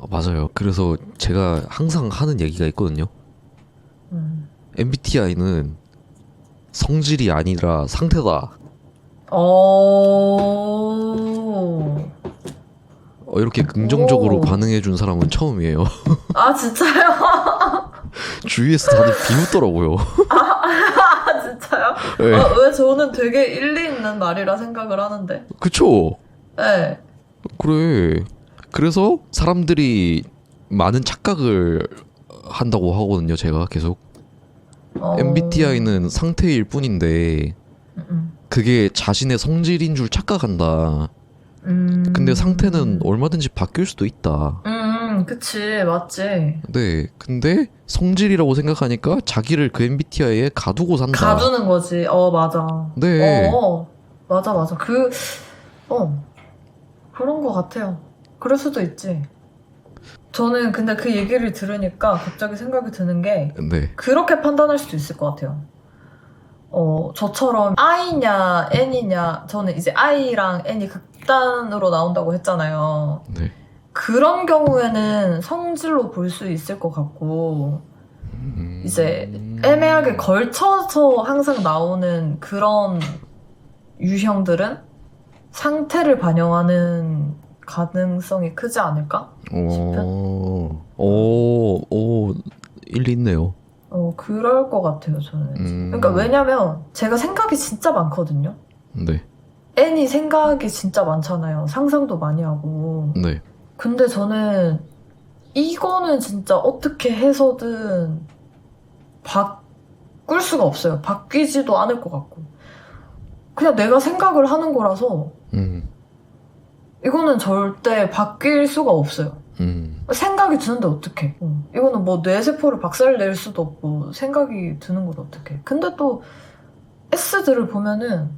맞아요. 그래서 제가 항상 하는 얘기가 있거든요. MBTI는 성질이 아니라 상태다. 이렇게 긍정적으로 반응해준 사람은 처음이에요. 아 진짜요? 주위에서 다들 비웃더라고요. 아 진짜요? 네. 왜 저는 되게 일리 있는 말이라 생각을 하는데. 그쵸? 네. 그래. 그래서 사람들이 많은 착각을 한다고 하거든요. 제가 계속 MBTI는 상태일 뿐인데 그게 자신의 성질인 줄 착각한다. 근데 상태는 얼마든지 바뀔 수도 있다. 그치, 맞지. 네, 근데 성질이라고 생각하니까 자기를 그 MBTI에 가두고 산다. 가두는 거지. 맞아. 네. 맞아. 그런 거 같아요. 그럴 수도 있지. 저는 근데 그 얘기를 들으니까 갑자기 생각이 드는 게 네. 그렇게 판단할 수도 있을 것 같아요. 저처럼 I냐 N이냐 저는 이제 I랑 N이 극단으로 나온다고 했잖아요. 네. 그런 경우에는 성질로 볼 수 있을 것 같고 이제 애매하게 걸쳐서 항상 나오는 그런 유형들은 상태를 반영하는 가능성이 크지 않을까 싶은? 일리 있네요. 그럴 것 같아요, 저는. 그러니까 왜냐면 제가 생각이 진짜 많거든요. 네. N이 생각이 진짜 많잖아요. 상상도 많이 하고. 네. 근데 저는 이거는 진짜 어떻게 해서든 바꿀 수가 없어요. 바뀌지도 않을 것 같고. 그냥 내가 생각을 하는 거라서 이거는 절대 바뀔 수가 없어요. 생각이 드는데 어떡해. 이거는 뭐 뇌세포를 박살낼 수도 없고 생각이 드는 건 어떡해. 근데 또 S들을 보면은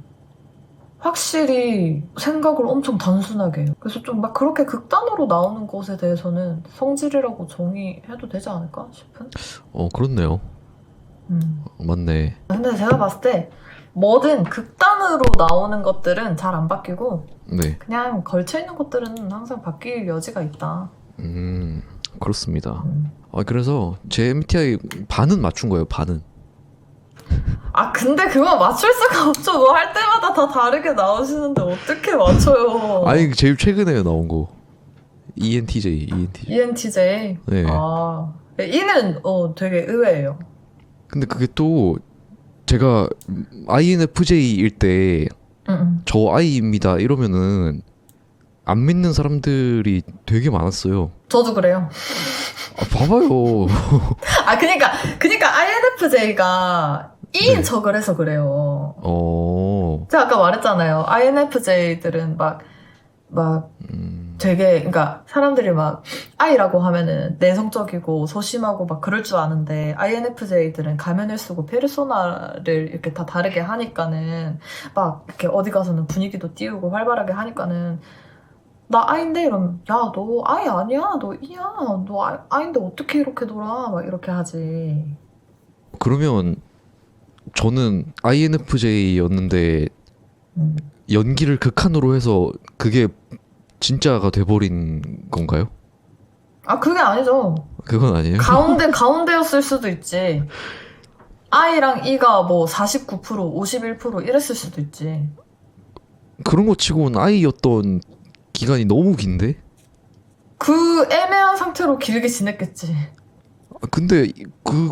확실히 생각을 엄청 단순하게 해요. 그래서 좀 막 그렇게 극단으로 나오는 것에 대해서는 성질이라고 정의해도 되지 않을까 싶은? 그렇네요. 맞네. 근데 제가 봤을 때 뭐든 극단으로 나오는 것들은 잘 안 바뀌고 네. 그냥 걸쳐있는 것들은 항상 바뀔 여지가 있다. 그렇습니다. 그래서 제 MBTI 반은 맞춘 거예요. 반은. 근데 그거 맞출 수가 없죠. 뭐 할 때마다 다 다르게 나오시는데 어떻게 맞춰요? 아니 제일 최근에 나온 거 ENTJ. ENTJ? 네. E는 되게 의외예요. 근데 그게 또 제가 INFJ일 때 저 I입니다 이러면은 안 믿는 사람들이 되게 많았어요. 저도 그래요. 봐봐요. 그니까 INFJ가 E인 네. 척을 해서 그래요. 제가 아까 말했잖아요. INFJ들은 막 되게, 그러니까 사람들이 막 I라고 하면은 내성적이고 소심하고 막 그럴 줄 아는데 INFJ들은 가면을 쓰고 페르소나를 이렇게 다 다르게 하니까는 막 이렇게 어디 가서는 분위기도 띄우고 활발하게 하니까는 나 I인데 이러면 야, 너 I 아니야? 너 E야? 너 I인데 어떻게 이렇게 놀아? 막 이렇게 하지. 그러면 저는 INFJ였는데 연기를 극한으로 해서 그게 진짜가 돼버린 건가요? 그게 아니죠. 그건 아니에요? 가운데였을 수도 있지. I랑 E가 뭐 49%, 51% 이랬을 수도 있지. 그런 거 치고는 I였던 기간이 너무 긴데? 그 애매한 상태로 길게 지냈겠지. 근데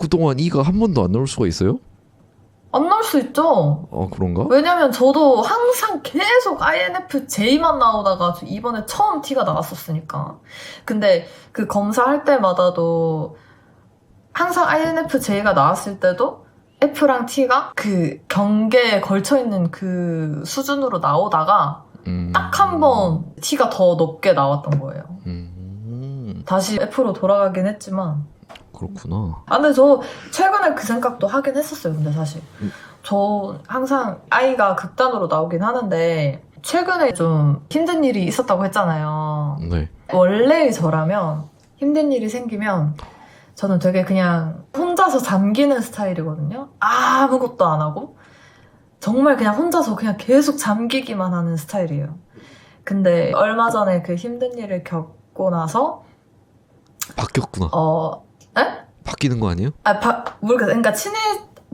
그동안 E가 한 번도 안 나올 수가 있어요? 안 나올 수 있죠. 그런가? 왜냐면 저도 항상 계속 INFJ만 나오다가 이번에 처음 T가 나왔었으니까. 근데 그 검사할 때마다도 항상 INFJ가 나왔을 때도 F랑 T가 그 경계에 걸쳐있는 그 수준으로 나오다가 딱 한 번 T가 더 높게 나왔던 거예요. 다시 F로 돌아가긴 했지만. 그렇구나. 근데 저 최근에 그 생각도 하긴 했었어요. 근데 사실 저 항상 I가 극단으로 나오긴 하는데 최근에 좀 힘든 일이 있었다고 했잖아요. 네. 원래의 저라면 힘든 일이 생기면 저는 되게 그냥 혼자서 잠기는 스타일이거든요. 아무것도 안 하고 정말 그냥 혼자서 그냥 계속 잠기기만 하는 스타일이에요. 근데 얼마 전에 그 힘든 일을 겪고 나서 바뀌었구나. 에? 바뀌는 거 아니에요? 모르겠어요. 그러니까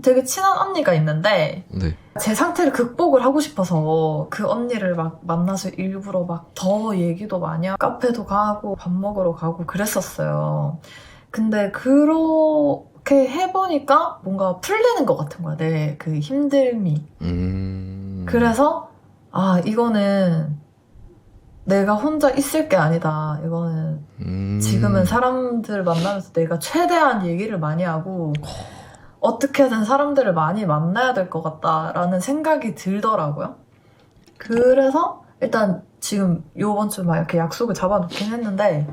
되게 친한 언니가 있는데 네. 제 상태를 극복을 하고 싶어서 그 언니를 막 만나서 일부러 막 더 얘기도 많이 하고 카페도 가고 밥 먹으러 가고 그랬었어요. 근데 그렇게 해보니까 뭔가 풀리는 것 같은 거야. 내 그 힘듦이. 그래서 이거는 내가 혼자 있을 게 아니다. 이거는 지금은 사람들 만나면서 내가 최대한 얘기를 많이 하고 어떻게든 사람들을 많이 만나야 될 것 같다라는 생각이 들더라고요. 그래서 일단 지금 요번 주 막 이렇게 약속을 잡아놓긴 했는데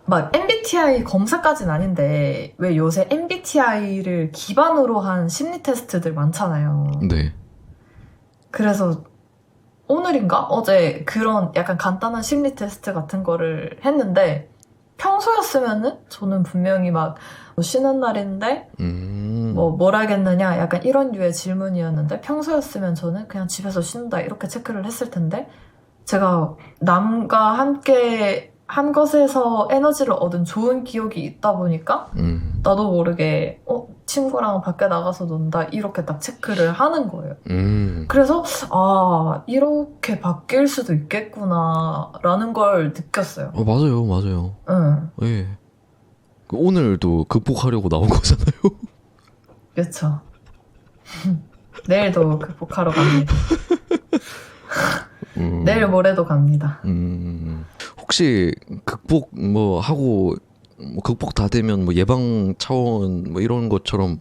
막 MBTI 검사까지는 아닌데 왜 요새 MBTI를 기반으로 한 심리 테스트들 많잖아요. 네. 그래서 오늘인가? 어제 그런 약간 간단한 심리 테스트 같은 거를 했는데 평소였으면은 저는 분명히 막 쉬는 날인데 뭘 하겠느냐 약간 이런 류의 질문이었는데 평소였으면 저는 그냥 집에서 쉰다 이렇게 체크를 했을 텐데 제가 남과 함께 한 것에서 에너지를 얻은 좋은 기억이 있다 보니까 나도 모르게 친구랑 밖에 나가서 논다 이렇게 딱 체크를 하는 거예요. 그래서 이렇게 바뀔 수도 있겠구나 라는 걸 느꼈어요. 맞아요. 응. 예. 오늘도 극복하려고 나온 거잖아요. 그렇죠. 내일도 극복하러 갑니다. 내일 모레도 갑니다. 혹시 극복 하고 극복 다 되면 예방 차원 이런 것처럼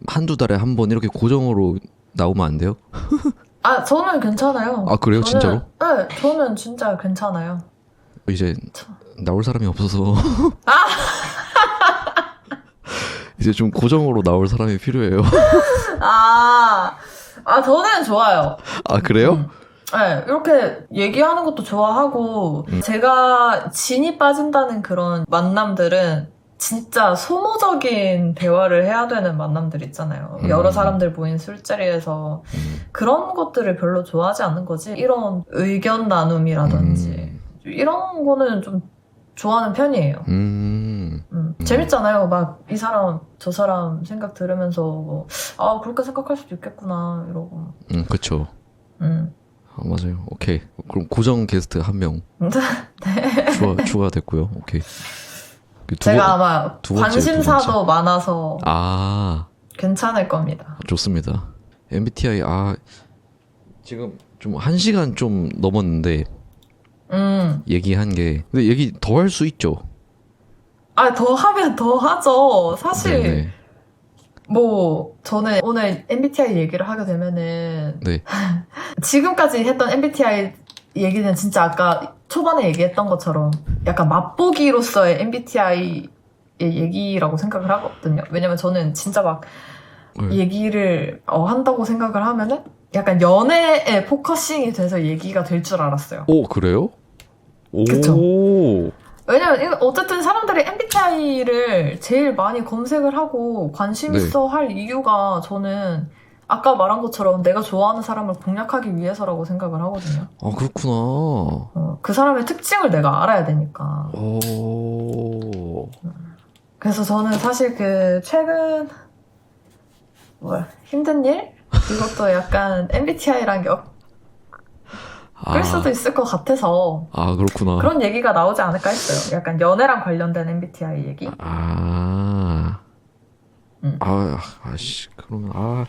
한두 달에 한 번 이렇게 고정으로 나오면 안 돼요? 저는 괜찮아요. 그래요? 진짜로? 네, 저는 진짜 괜찮아요. 이제 나올 사람이 없어서 이제 좀 고정으로 나올 사람이 필요해요. 아, 저는 좋아요. 아, 그래요? 네, 이렇게 얘기하는 것도 좋아하고, 제가 진이 빠진다는 그런 만남들은 진짜 소모적인 대화를 해야 되는 만남들 있잖아요. 여러 사람들 모인 술자리에서 그런 것들을 별로 좋아하지 않는 거지. 이런 의견 나눔이라든지 이런 거는 좀 좋아하는 편이에요. 재밌잖아요. 막 이 사람 저 사람 생각 들으면서 뭐, 아 그렇게 생각할 수도 있겠구나 이러고. 그쵸. 아, 맞아요. 오케이. 그럼 고정 게스트 한 명 네. 추가됐고요. 오케이. 제가 아마 두 번째. 관심사도 많아서 아, 괜찮을 겁니다. 좋습니다. MBTI 지금 좀 1시간 좀 넘었는데 얘기한 게 근데 얘기 더 할 수 있죠. 아, 더 하면 더 하죠. 사실 네네. 뭐 저는 오늘 MBTI 얘기를 하게 되면은 네. 지금까지 했던 MBTI 얘기는 진짜 아까 초반에 얘기했던 것처럼 약간 맛보기로서의 MBTI의 얘기라고 생각을 하거든요. 왜냐면 저는 진짜 막 얘기를 한다고 생각을 하면은 약간 연애에 포커싱이 돼서 얘기가 될 줄 알았어요. 오, 그래요? 오. 그쵸. 왜냐면 어쨌든 사람들이 MBTI를 제일 많이 검색을 하고 관심 있어 할 이유가 저는 아까 말한 것처럼 내가 좋아하는 사람을 공략하기 위해서라고 생각을 하거든요. 아, 그렇구나. 그 사람의 특징을 내가 알아야 되니까. 오. 그래서 저는 사실 그 최근 힘든 일? 이것도 약간 MBTI랑 엮일 수도 있을 것 같아서. 아, 그렇구나. 그런 얘기가 나오지 않을까 했어요. 약간 연애랑 관련된 MBTI 얘기. 그러면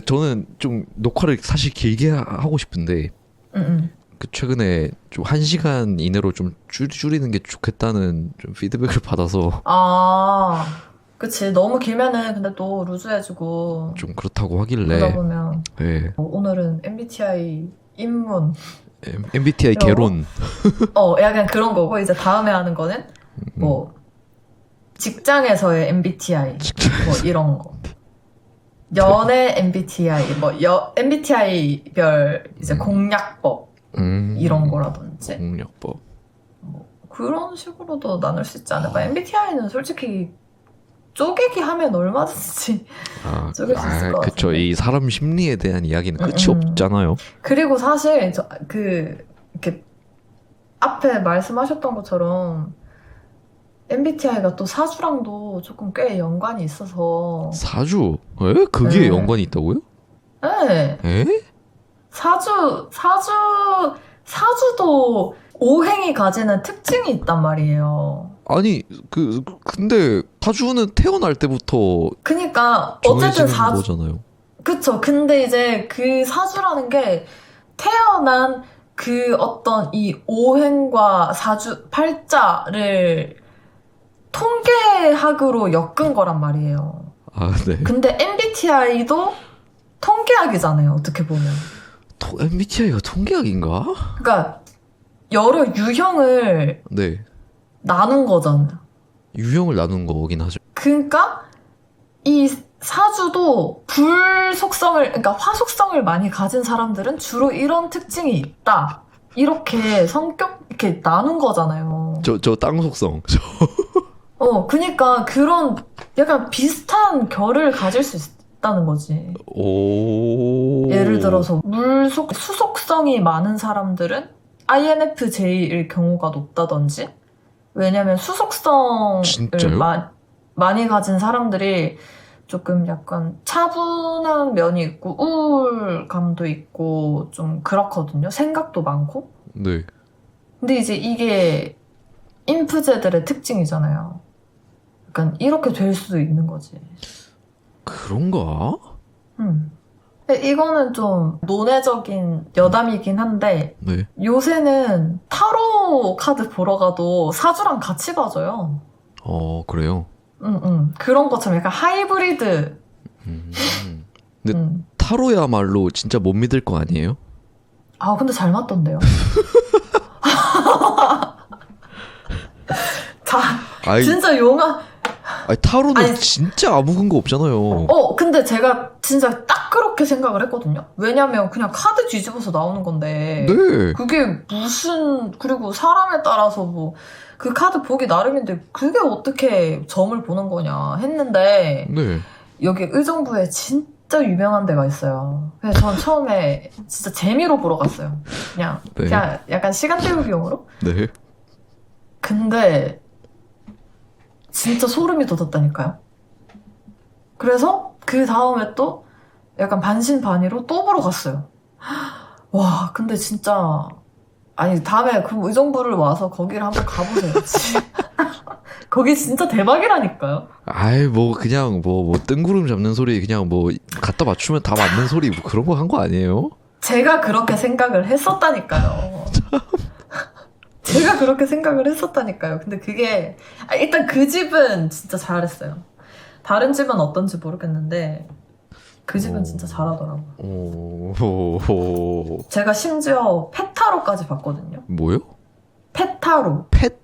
저는 좀 녹화를 사실 길게 하고 싶은데 그 최근에 좀 1시간 이내로 좀 줄이는 게 좋겠다는 좀 피드백을 받아서 그치. 너무 길면은 근데 또 루즈해지고 좀 그렇다고 하길래 그러다 보면 네. 오늘은 MBTI 입문 MBTI 개론 약간 그런 거고 이제 다음에 하는 거는 뭐 직장에서의 MBTI 뭐 이런 거 연애 MBTI 뭐 MBTI별 이제 공략법 이런 거라든지 공략법 뭐 그런 식으로도 나눌 수 있지 않을까. MBTI는 솔직히 쪼개기 하면 얼마든지 쪼갤 수 있을 것 같아요. 그쵸. 이 사람 심리에 대한 이야기는 끝이 없잖아요. 그리고 사실 이렇게 앞에 말씀하셨던 것처럼 MBTI가 또 사주랑도 조금 꽤 연관이 있어서. 사주? 에? 그게 연관이 있다고요? 네. 에? 사주도 오행이 가지는 특징이 있단 말이에요. 아니 근데 사주는 태어날 때부터 그니까 어쨌든 정해지는 거잖아요. 그쵸. 근데 이제 그 사주라는 게 태어난 그 어떤 이 오행과 사주 팔자를 통계학으로 엮은 거란 말이에요. 네. 근데 MBTI도 통계학이잖아요. 어떻게 보면. MBTI가 통계학인가? 그러니까 여러 유형을 나눈 거잖아요. 유형을 나눈 거긴 하죠. 그러니까 이 사주도 불 속성을, 그러니까 화 속성을 많이 가진 사람들은 주로 이런 특징이 있다. 이렇게 성격 이렇게 나눈 거잖아요. 저 땅 속성. 그러니까 그런 약간 비슷한 결을 가질 수 있다는 거지. 예를 들어서 수속성이 많은 사람들은 INFJ일 경우가 높다든지. 왜냐면 수속성을 많이 가진 사람들이 조금 약간 차분한 면이 있고 우울감도 있고 좀 그렇거든요. 생각도 많고. 네. 근데 이제 이게 인프제들의 특징이잖아요. 약간 이렇게 될 수도 있는 거지. 그런가? 이거는 좀 논외적인 여담이긴 한데 요새는 타로 카드 보러 가도 사주랑 같이 봐줘요. 그래요? 그런 것처럼 약간 하이브리드. 근데 타로야말로 진짜 못 믿을 거 아니에요? 근데 잘 맞던데요. 진짜 아니, 타로는 아니, 진짜 아무 근거 없잖아요. 근데 제가 진짜 딱 그렇게 생각을 했거든요. 왜냐면 그냥 카드 뒤집어서 나오는 건데. 네. 그게 그리고 사람에 따라서 뭐, 그 카드 보기 나름인데, 그게 어떻게 점을 보는 거냐 했는데, 네. 여기 의정부에 진짜 유명한 데가 있어요. 그래서 전 처음에 진짜 재미로 보러 갔어요. 그냥, 네. 그냥 약간 시간 때우기용으로? 네. 근데, 진짜 소름이 돋았다니까요. 그래서 그 다음에 또 약간 반신반의로 또 보러 갔어요. 와, 근데 진짜 아니 다음에 그럼 의정부를 와서 거기를 한번 가보세요. 거기 진짜 대박이라니까요. 아이 뭐 그냥 뭐 뜬구름 잡는 소리 그냥 뭐 갖다 맞추면 다 맞는 소리 뭐 그런 거 한 거 아니에요? 제가 그렇게 생각을 했었다니까요. 제가 그렇게 생각을 했었다니까요. 근데 그게 일단 그 집은 진짜 잘했어요. 다른 집은 어떤지 모르겠는데 그 집은 진짜 잘하더라고요. 오. 제가 심지어 페타로까지 봤거든요. 뭐요? 페타로. 펫?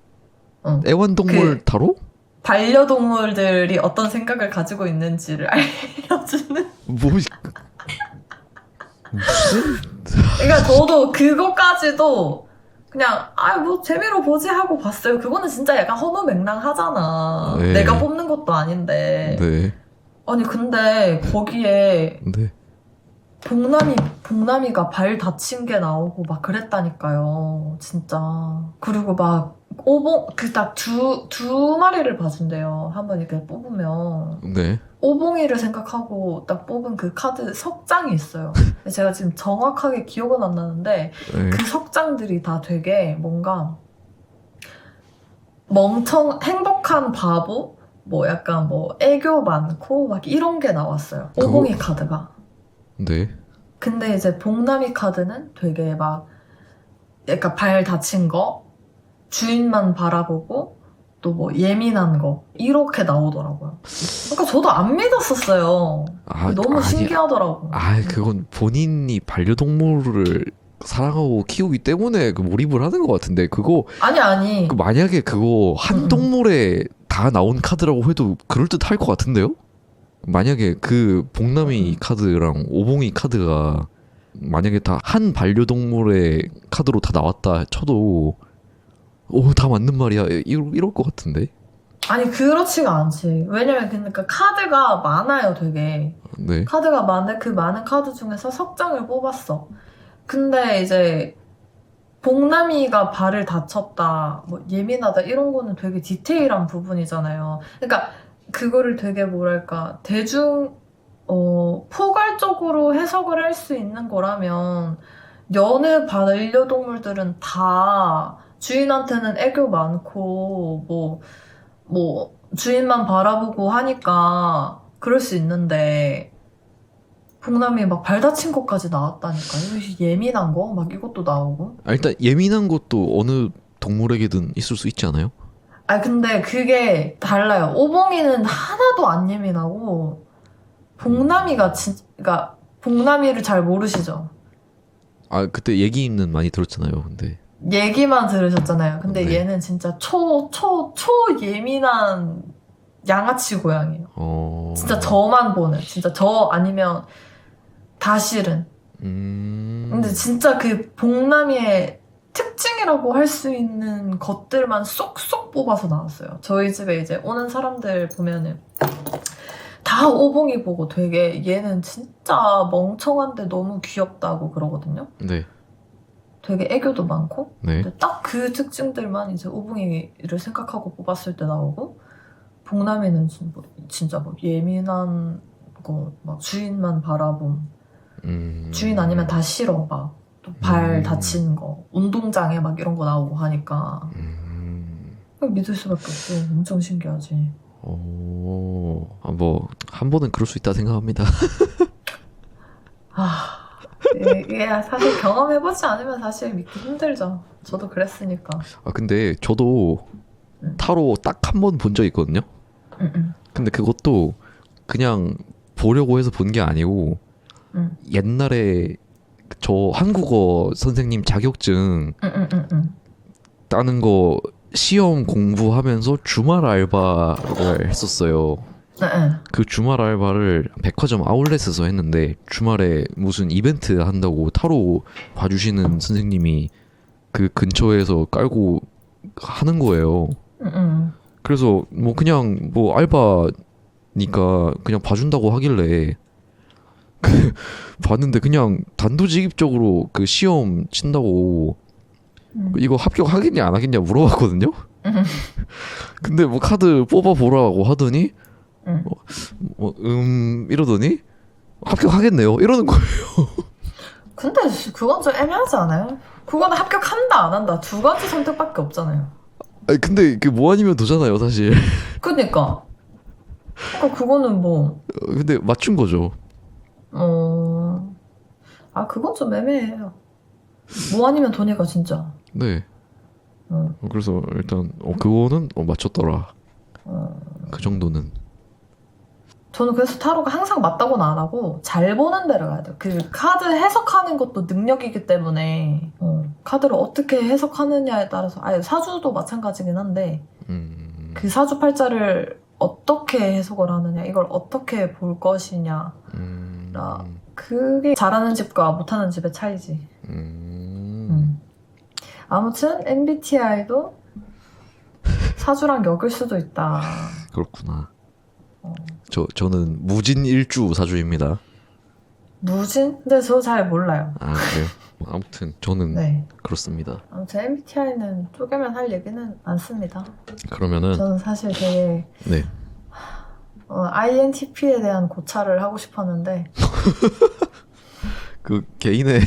응. 애완동물 타로? 반려동물들이 어떤 생각을 가지고 있는지를 알려주는. 무슨? 그러니까 저도 그거까지도 그냥 뭐 재미로 보지 하고 봤어요. 그거는 진짜 약간 허무맹랑하잖아. 네. 내가 뽑는 것도 아닌데. 네. 아니 근데 거기에 네. 복남이가 발 다친 게 나오고 막 그랬다니까요. 진짜. 그리고 막 오봉 딱 두 마리를 봐준대요. 한번 이렇게 뽑으면. 네. 오봉이를 생각하고 딱 뽑은 그 카드 석장이 있어요. 근데 제가 지금 정확하게 기억은 안 나는데 네. 그 석장들이 다 되게 뭔가 행복한 바보, 뭐 약간 뭐 애교 많고 막 이런 게 나왔어요. 오봉이 카드가. 네. 근데 이제 복남이 카드는 되게 막 약간 발 다친 거, 주인만 바라보고 또 뭐 예민한 거 이렇게 나오더라고요. 그러니까 저도 안 믿었었어요. 너무 신기하더라고. 그건 본인이 반려동물을 사랑하고 키우기 때문에 그 몰입을 하는 것 같은데 그거 아니 만약에 그거 한 동물에 다 나온 카드라고 해도 그럴듯할 것 같은데요? 만약에 그 복남이 카드랑 오봉이 카드가 만약에 다 한 반려동물의 카드로 다 나왔다 쳐도 다 맞는 말이야 이럴 것 같은데. 아니 그렇지가 않지. 왜냐면 그러니까 카드가 많아요 되게. 네. 카드가 많은데 그 많은 카드 중에서 석장을 뽑았어. 근데 이제 복남이가 발을 다쳤다, 뭐 예민하다 이런 거는 되게 디테일한 부분이잖아요. 그러니까 그거를 되게 뭐랄까 포괄적으로 해석을 할 수 있는 거라면 여느 반려동물들은 다 주인한테는 애교 많고 뭐 주인만 바라보고 하니까 그럴 수 있는데 복남이 막 발 다친 것까지 나왔다니까요. 예민한 거 막 이것도 나오고. 일단 예민한 것도 어느 동물에게든 있을 수 있지 않아요? 근데 그게 달라요. 오봉이는 하나도 안 예민하고 복남이가 그러니까 복남이를 잘 모르시죠? 그때 얘기는 많이 들었잖아요. 근데 얘기만 들으셨잖아요. 근데 네. 얘는 진짜 초 예민한 양아치 고양이에요. 진짜 저만 보는, 진짜 저 아니면 다 싫은. 근데 진짜 그 복남이의 특징이라고 할 수 있는 것들만 쏙쏙 뽑아서 나왔어요. 저희 집에 이제 오는 사람들 보면은 다 오봉이 보고 되게 얘는 진짜 멍청한데 너무 귀엽다고 그러거든요. 네. 되게 애교도 많고. 네. 근데 딱 그 특징들만 이제 오봉이를 생각하고 뽑았을 때 나오고, 복남이는 진짜 뭐 예민한 거, 막 주인만 바라봄, 주인 아니면 다 싫어, 막 또 발 다친 거, 운동장에 막 이런 거 나오고 하니까 믿을 수밖에 없어. 엄청 신기하지. 뭐 한 번은 그럴 수 있다 생각합니다. 이게 사실 경험해보지 않으면 사실 믿기 힘들죠. 저도 그랬으니까. 근데 저도 타로 딱 한 번 본 적 있거든요. 근데 그것도 그냥 보려고 해서 본 게 아니고 옛날에 저 한국어 선생님 자격증 따는 거 시험 공부하면서 주말 알바를 했었어요. 네. 그 주말 알바를 백화점 아울렛에서 했는데 주말에 무슨 이벤트 한다고 타로 봐주시는 선생님이 그 근처에서 깔고 하는 거예요. 그래서 뭐 그냥 뭐 알바니까 그냥 봐준다고 하길래 그 봤는데 그냥 단도직입적으로 그 시험 친다고 이거 합격하겠냐 안 하겠냐 물어봤거든요. 근데 뭐 카드 뽑아 보라고 하더니 이러더니 합격하겠네요 이러는 거예요. 근데 그건 좀 애매하지 않아요? 그거는 합격한다 안 한다 두 가지 선택밖에 없잖아요. 아니 근데 그 뭐 아니면 도잖아요 사실. 그러니까 그거는 뭐 근데 맞춘 거죠. 그건 좀 애매해요. 뭐 아니면 돈이가 진짜. 네. 그래서 일단 그거는 맞췄더라. 그 정도는. 저는 그래서 타로가 항상 맞다고는 안 하고 잘 보는 데를 가야 돼요. 그 카드 해석하는 것도 능력이기 때문에 카드를 어떻게 해석하느냐에 따라서 사주도 마찬가지긴 한데 그 사주팔자를 어떻게 해석을 하느냐 이걸 어떻게 볼 것이냐 그게 잘하는 집과 못하는 집의 차이지. 아무튼 MBTI도 사주랑 엮일 수도 있다. 그렇구나. 저는 무진일주 사주입니다. 무진? 근데 저 잘 몰라요. 아 그래요? 아무튼 저는 네. 그렇습니다. 아무튼 MBTI는 쪼개면 할 얘기는 많습니다. 그러면은 저는 사실 되게 네. INTP에 대한 고찰을 하고 싶었는데 그 개인의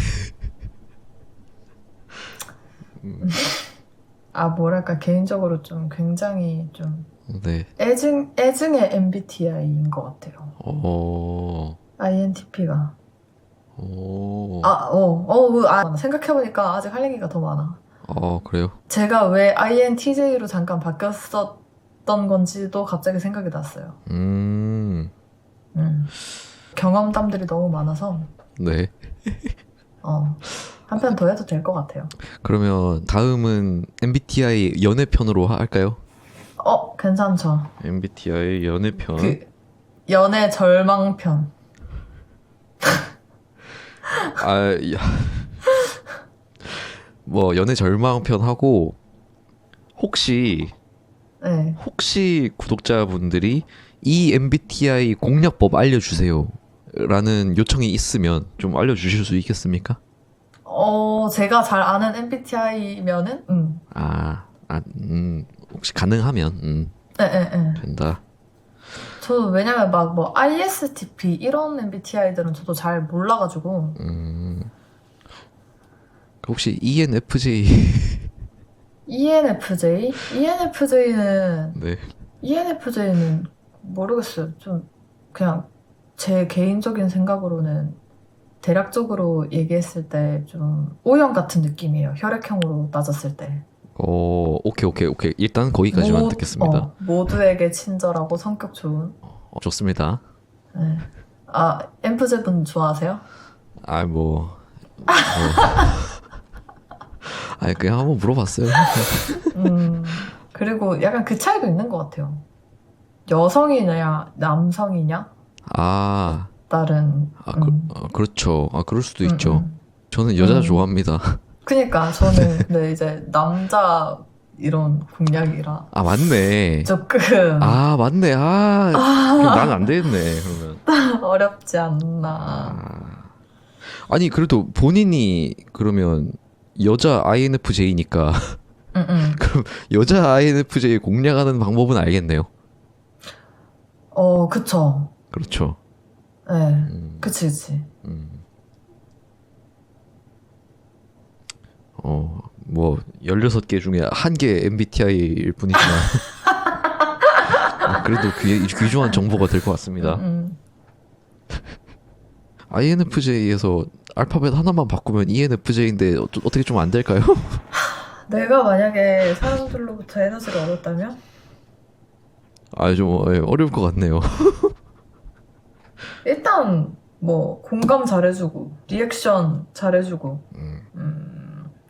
뭐랄까 개인적으로 좀 굉장히 좀 네. 애증의 MBTI인 것 같아요. INTP가. 생각해보니까 아직 할 얘기가 더 많아. 그래요? 제가 왜 INTJ로 잠깐 바뀌었었던 건지도 갑자기 생각이 났어요. 경험담들이 너무 많아서. 네. 한 편 더 해도 될 것 같아요. 그러면 다음은 MBTI 연애편으로 할까요? 괜찮죠. MBTI 연애편. 그 연애 절망편. 뭐 연애 절망편 하고 혹시 구독자분들이 이 MBTI 공략법 알려주세요 라는 요청이 있으면 좀 알려주실 수 있겠습니까? 제가 잘 아는 MBTI면은 혹시 가능하면 된다. 저도 왜냐면 막 뭐 ISTP 이런 MBTI들은 저도 잘 몰라가지고. 혹시 ENFJ? ENFJ? ENFJ는 네. ENFJ는 모르겠어요. 좀 그냥 제 개인적인 생각으로는 대략적으로 얘기했을 때 좀 O형 같은 느낌이에요. 혈액형으로 따졌을 때. 오케이. 일단 거기까지만 듣겠습니다. 모두에게 친절하고 성격 좋은. 좋습니다. 네. 엠프제분 좋아하세요? 그냥 한번 물어봤어요. 그리고 약간 그 차이도 있는 것 같아요. 여성이냐 남성이냐? 다른. 그렇죠. 그럴 수도 있죠. 저는 여자 좋아합니다. 그니까 저는 근데 이제 남자 이런 공략이라. 맞네. 조금. 맞네. 그럼 난 안 되겠네. 그러면 어렵지 않나. 아니 그래도 본인이 그러면 여자 INFJ니까 그럼 여자 INFJ 공략하는 방법은 알겠네요. 그쵸. 그렇죠. 네. 그치. 뭐 16개 중에 1개 MBTI일 뿐이지만 그래도 귀중한 정보가 될 것 같습니다. INFJ에서 알파벳 하나만 바꾸면 ENFJ인데 어떻게 좀 안 될까요? 내가 만약에 사람들로부터 에너지를 얻었다면? 좀 어려울 것 같네요. 일단 뭐 공감 잘해주고 리액션 잘해주고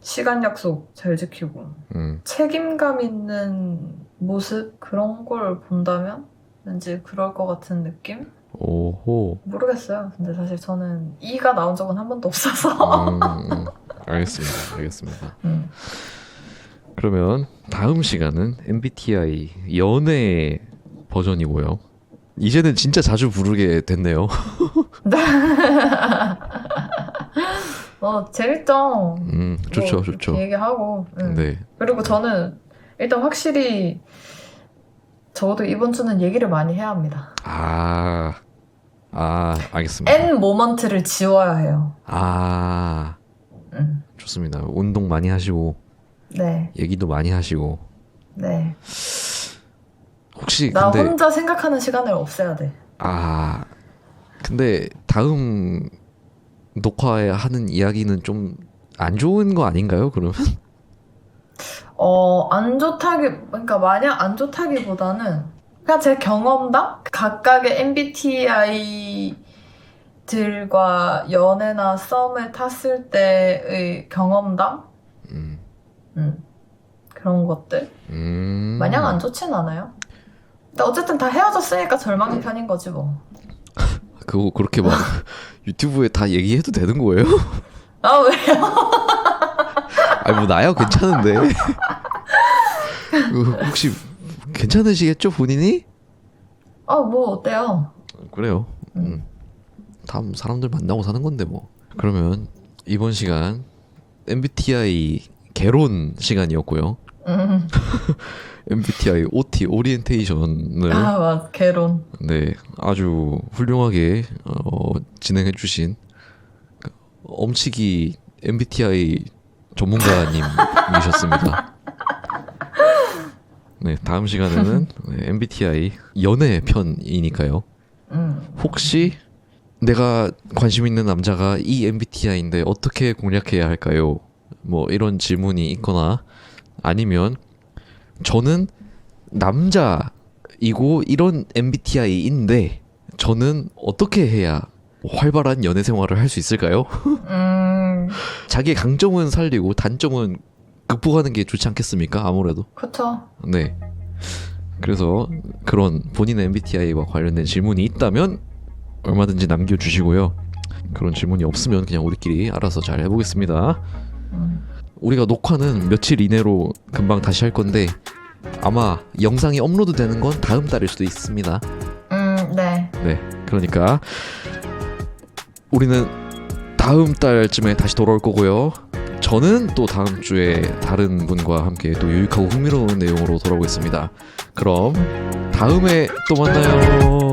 시간 약속 잘 지키고 책임감 있는 모습 그런 걸 본다면 왠지 그럴 것 같은 느낌? 오호. 모르겠어요. 근데 사실 저는 E가 나온 적은 한 번도 없어서. 알겠습니다. 그러면 다음 시간은 MBTI 연애 버전이고요. 이제는 진짜 자주 부르게 됐네요. 재밌죠. 좋죠. 이렇게 얘기하고. 네. 그리고 저는 일단 확실히 적어도 이번 주는 얘기를 많이 해야 합니다. 알겠습니다. N 모먼트를 지워야 해요. 좋습니다. 운동 많이 하시고, 네. 얘기도 많이 하시고. 네. 혹시 나 근데 혼자 생각하는 시간을 없애야 돼. 근데 다음 녹화에 하는 이야기는 좀 안 좋은 거 아닌가요? 그러면? 안 그러니까 마냥 안 좋다기보다는 그냥 제 경험담? 각각의 MBTI들과 연애나 썸을 탔을 때의 경험담? 그런 것들? 마냥 안 좋진 않아요. 근데 어쨌든 다 헤어졌으니까 절망의 편인 거지 뭐. 그거 그렇게 막 유튜브에 다 얘기해도 되는 거예요? 왜요? 뭐 나야 괜찮은데. 혹시 괜찮으시겠죠 본인이? 뭐 어때요? 그래요. 다 사람들 만나고 사는 건데 뭐. 그러면 이번 시간 MBTI 개론 시간이었고요. MBTI OT 오리엔테이션을 맞아. 개론. 네, 아주 훌륭하게 진행해주신 엄치기 MBTI 전문가님이셨습니다. 네, 다음 시간에는 MBTI 연애 편이니까요. 혹시 내가 관심 있는 남자가 이 MBTI인데 어떻게 공략해야 할까요? 뭐 이런 질문이 있거나 아니면 저는 남자이고 이런 MBTI인데 저는 어떻게 해야 활발한 연애 생활을 할 수 있을까요? 자기의 강점은 살리고 단점은 극복하는 게 좋지 않겠습니까? 아무래도. 그쵸. 네. 그래서 그런 본인의 MBTI와 관련된 질문이 있다면 얼마든지 남겨주시고요. 그런 질문이 없으면 그냥 우리끼리 알아서 잘 해보겠습니다. 우리가 녹화는 며칠 이내로 금방 다시 할 건데 아마 영상이 업로드 되는 건 다음 달일 수도 있습니다. 네. 네. 그러니까 우리는 다음 달쯤에 다시 돌아올 거고요. 저는 또 다음 주에 다른 분과 함께 또 유익하고 흥미로운 내용으로 돌아오겠습니다. 그럼 다음에 또 만나요.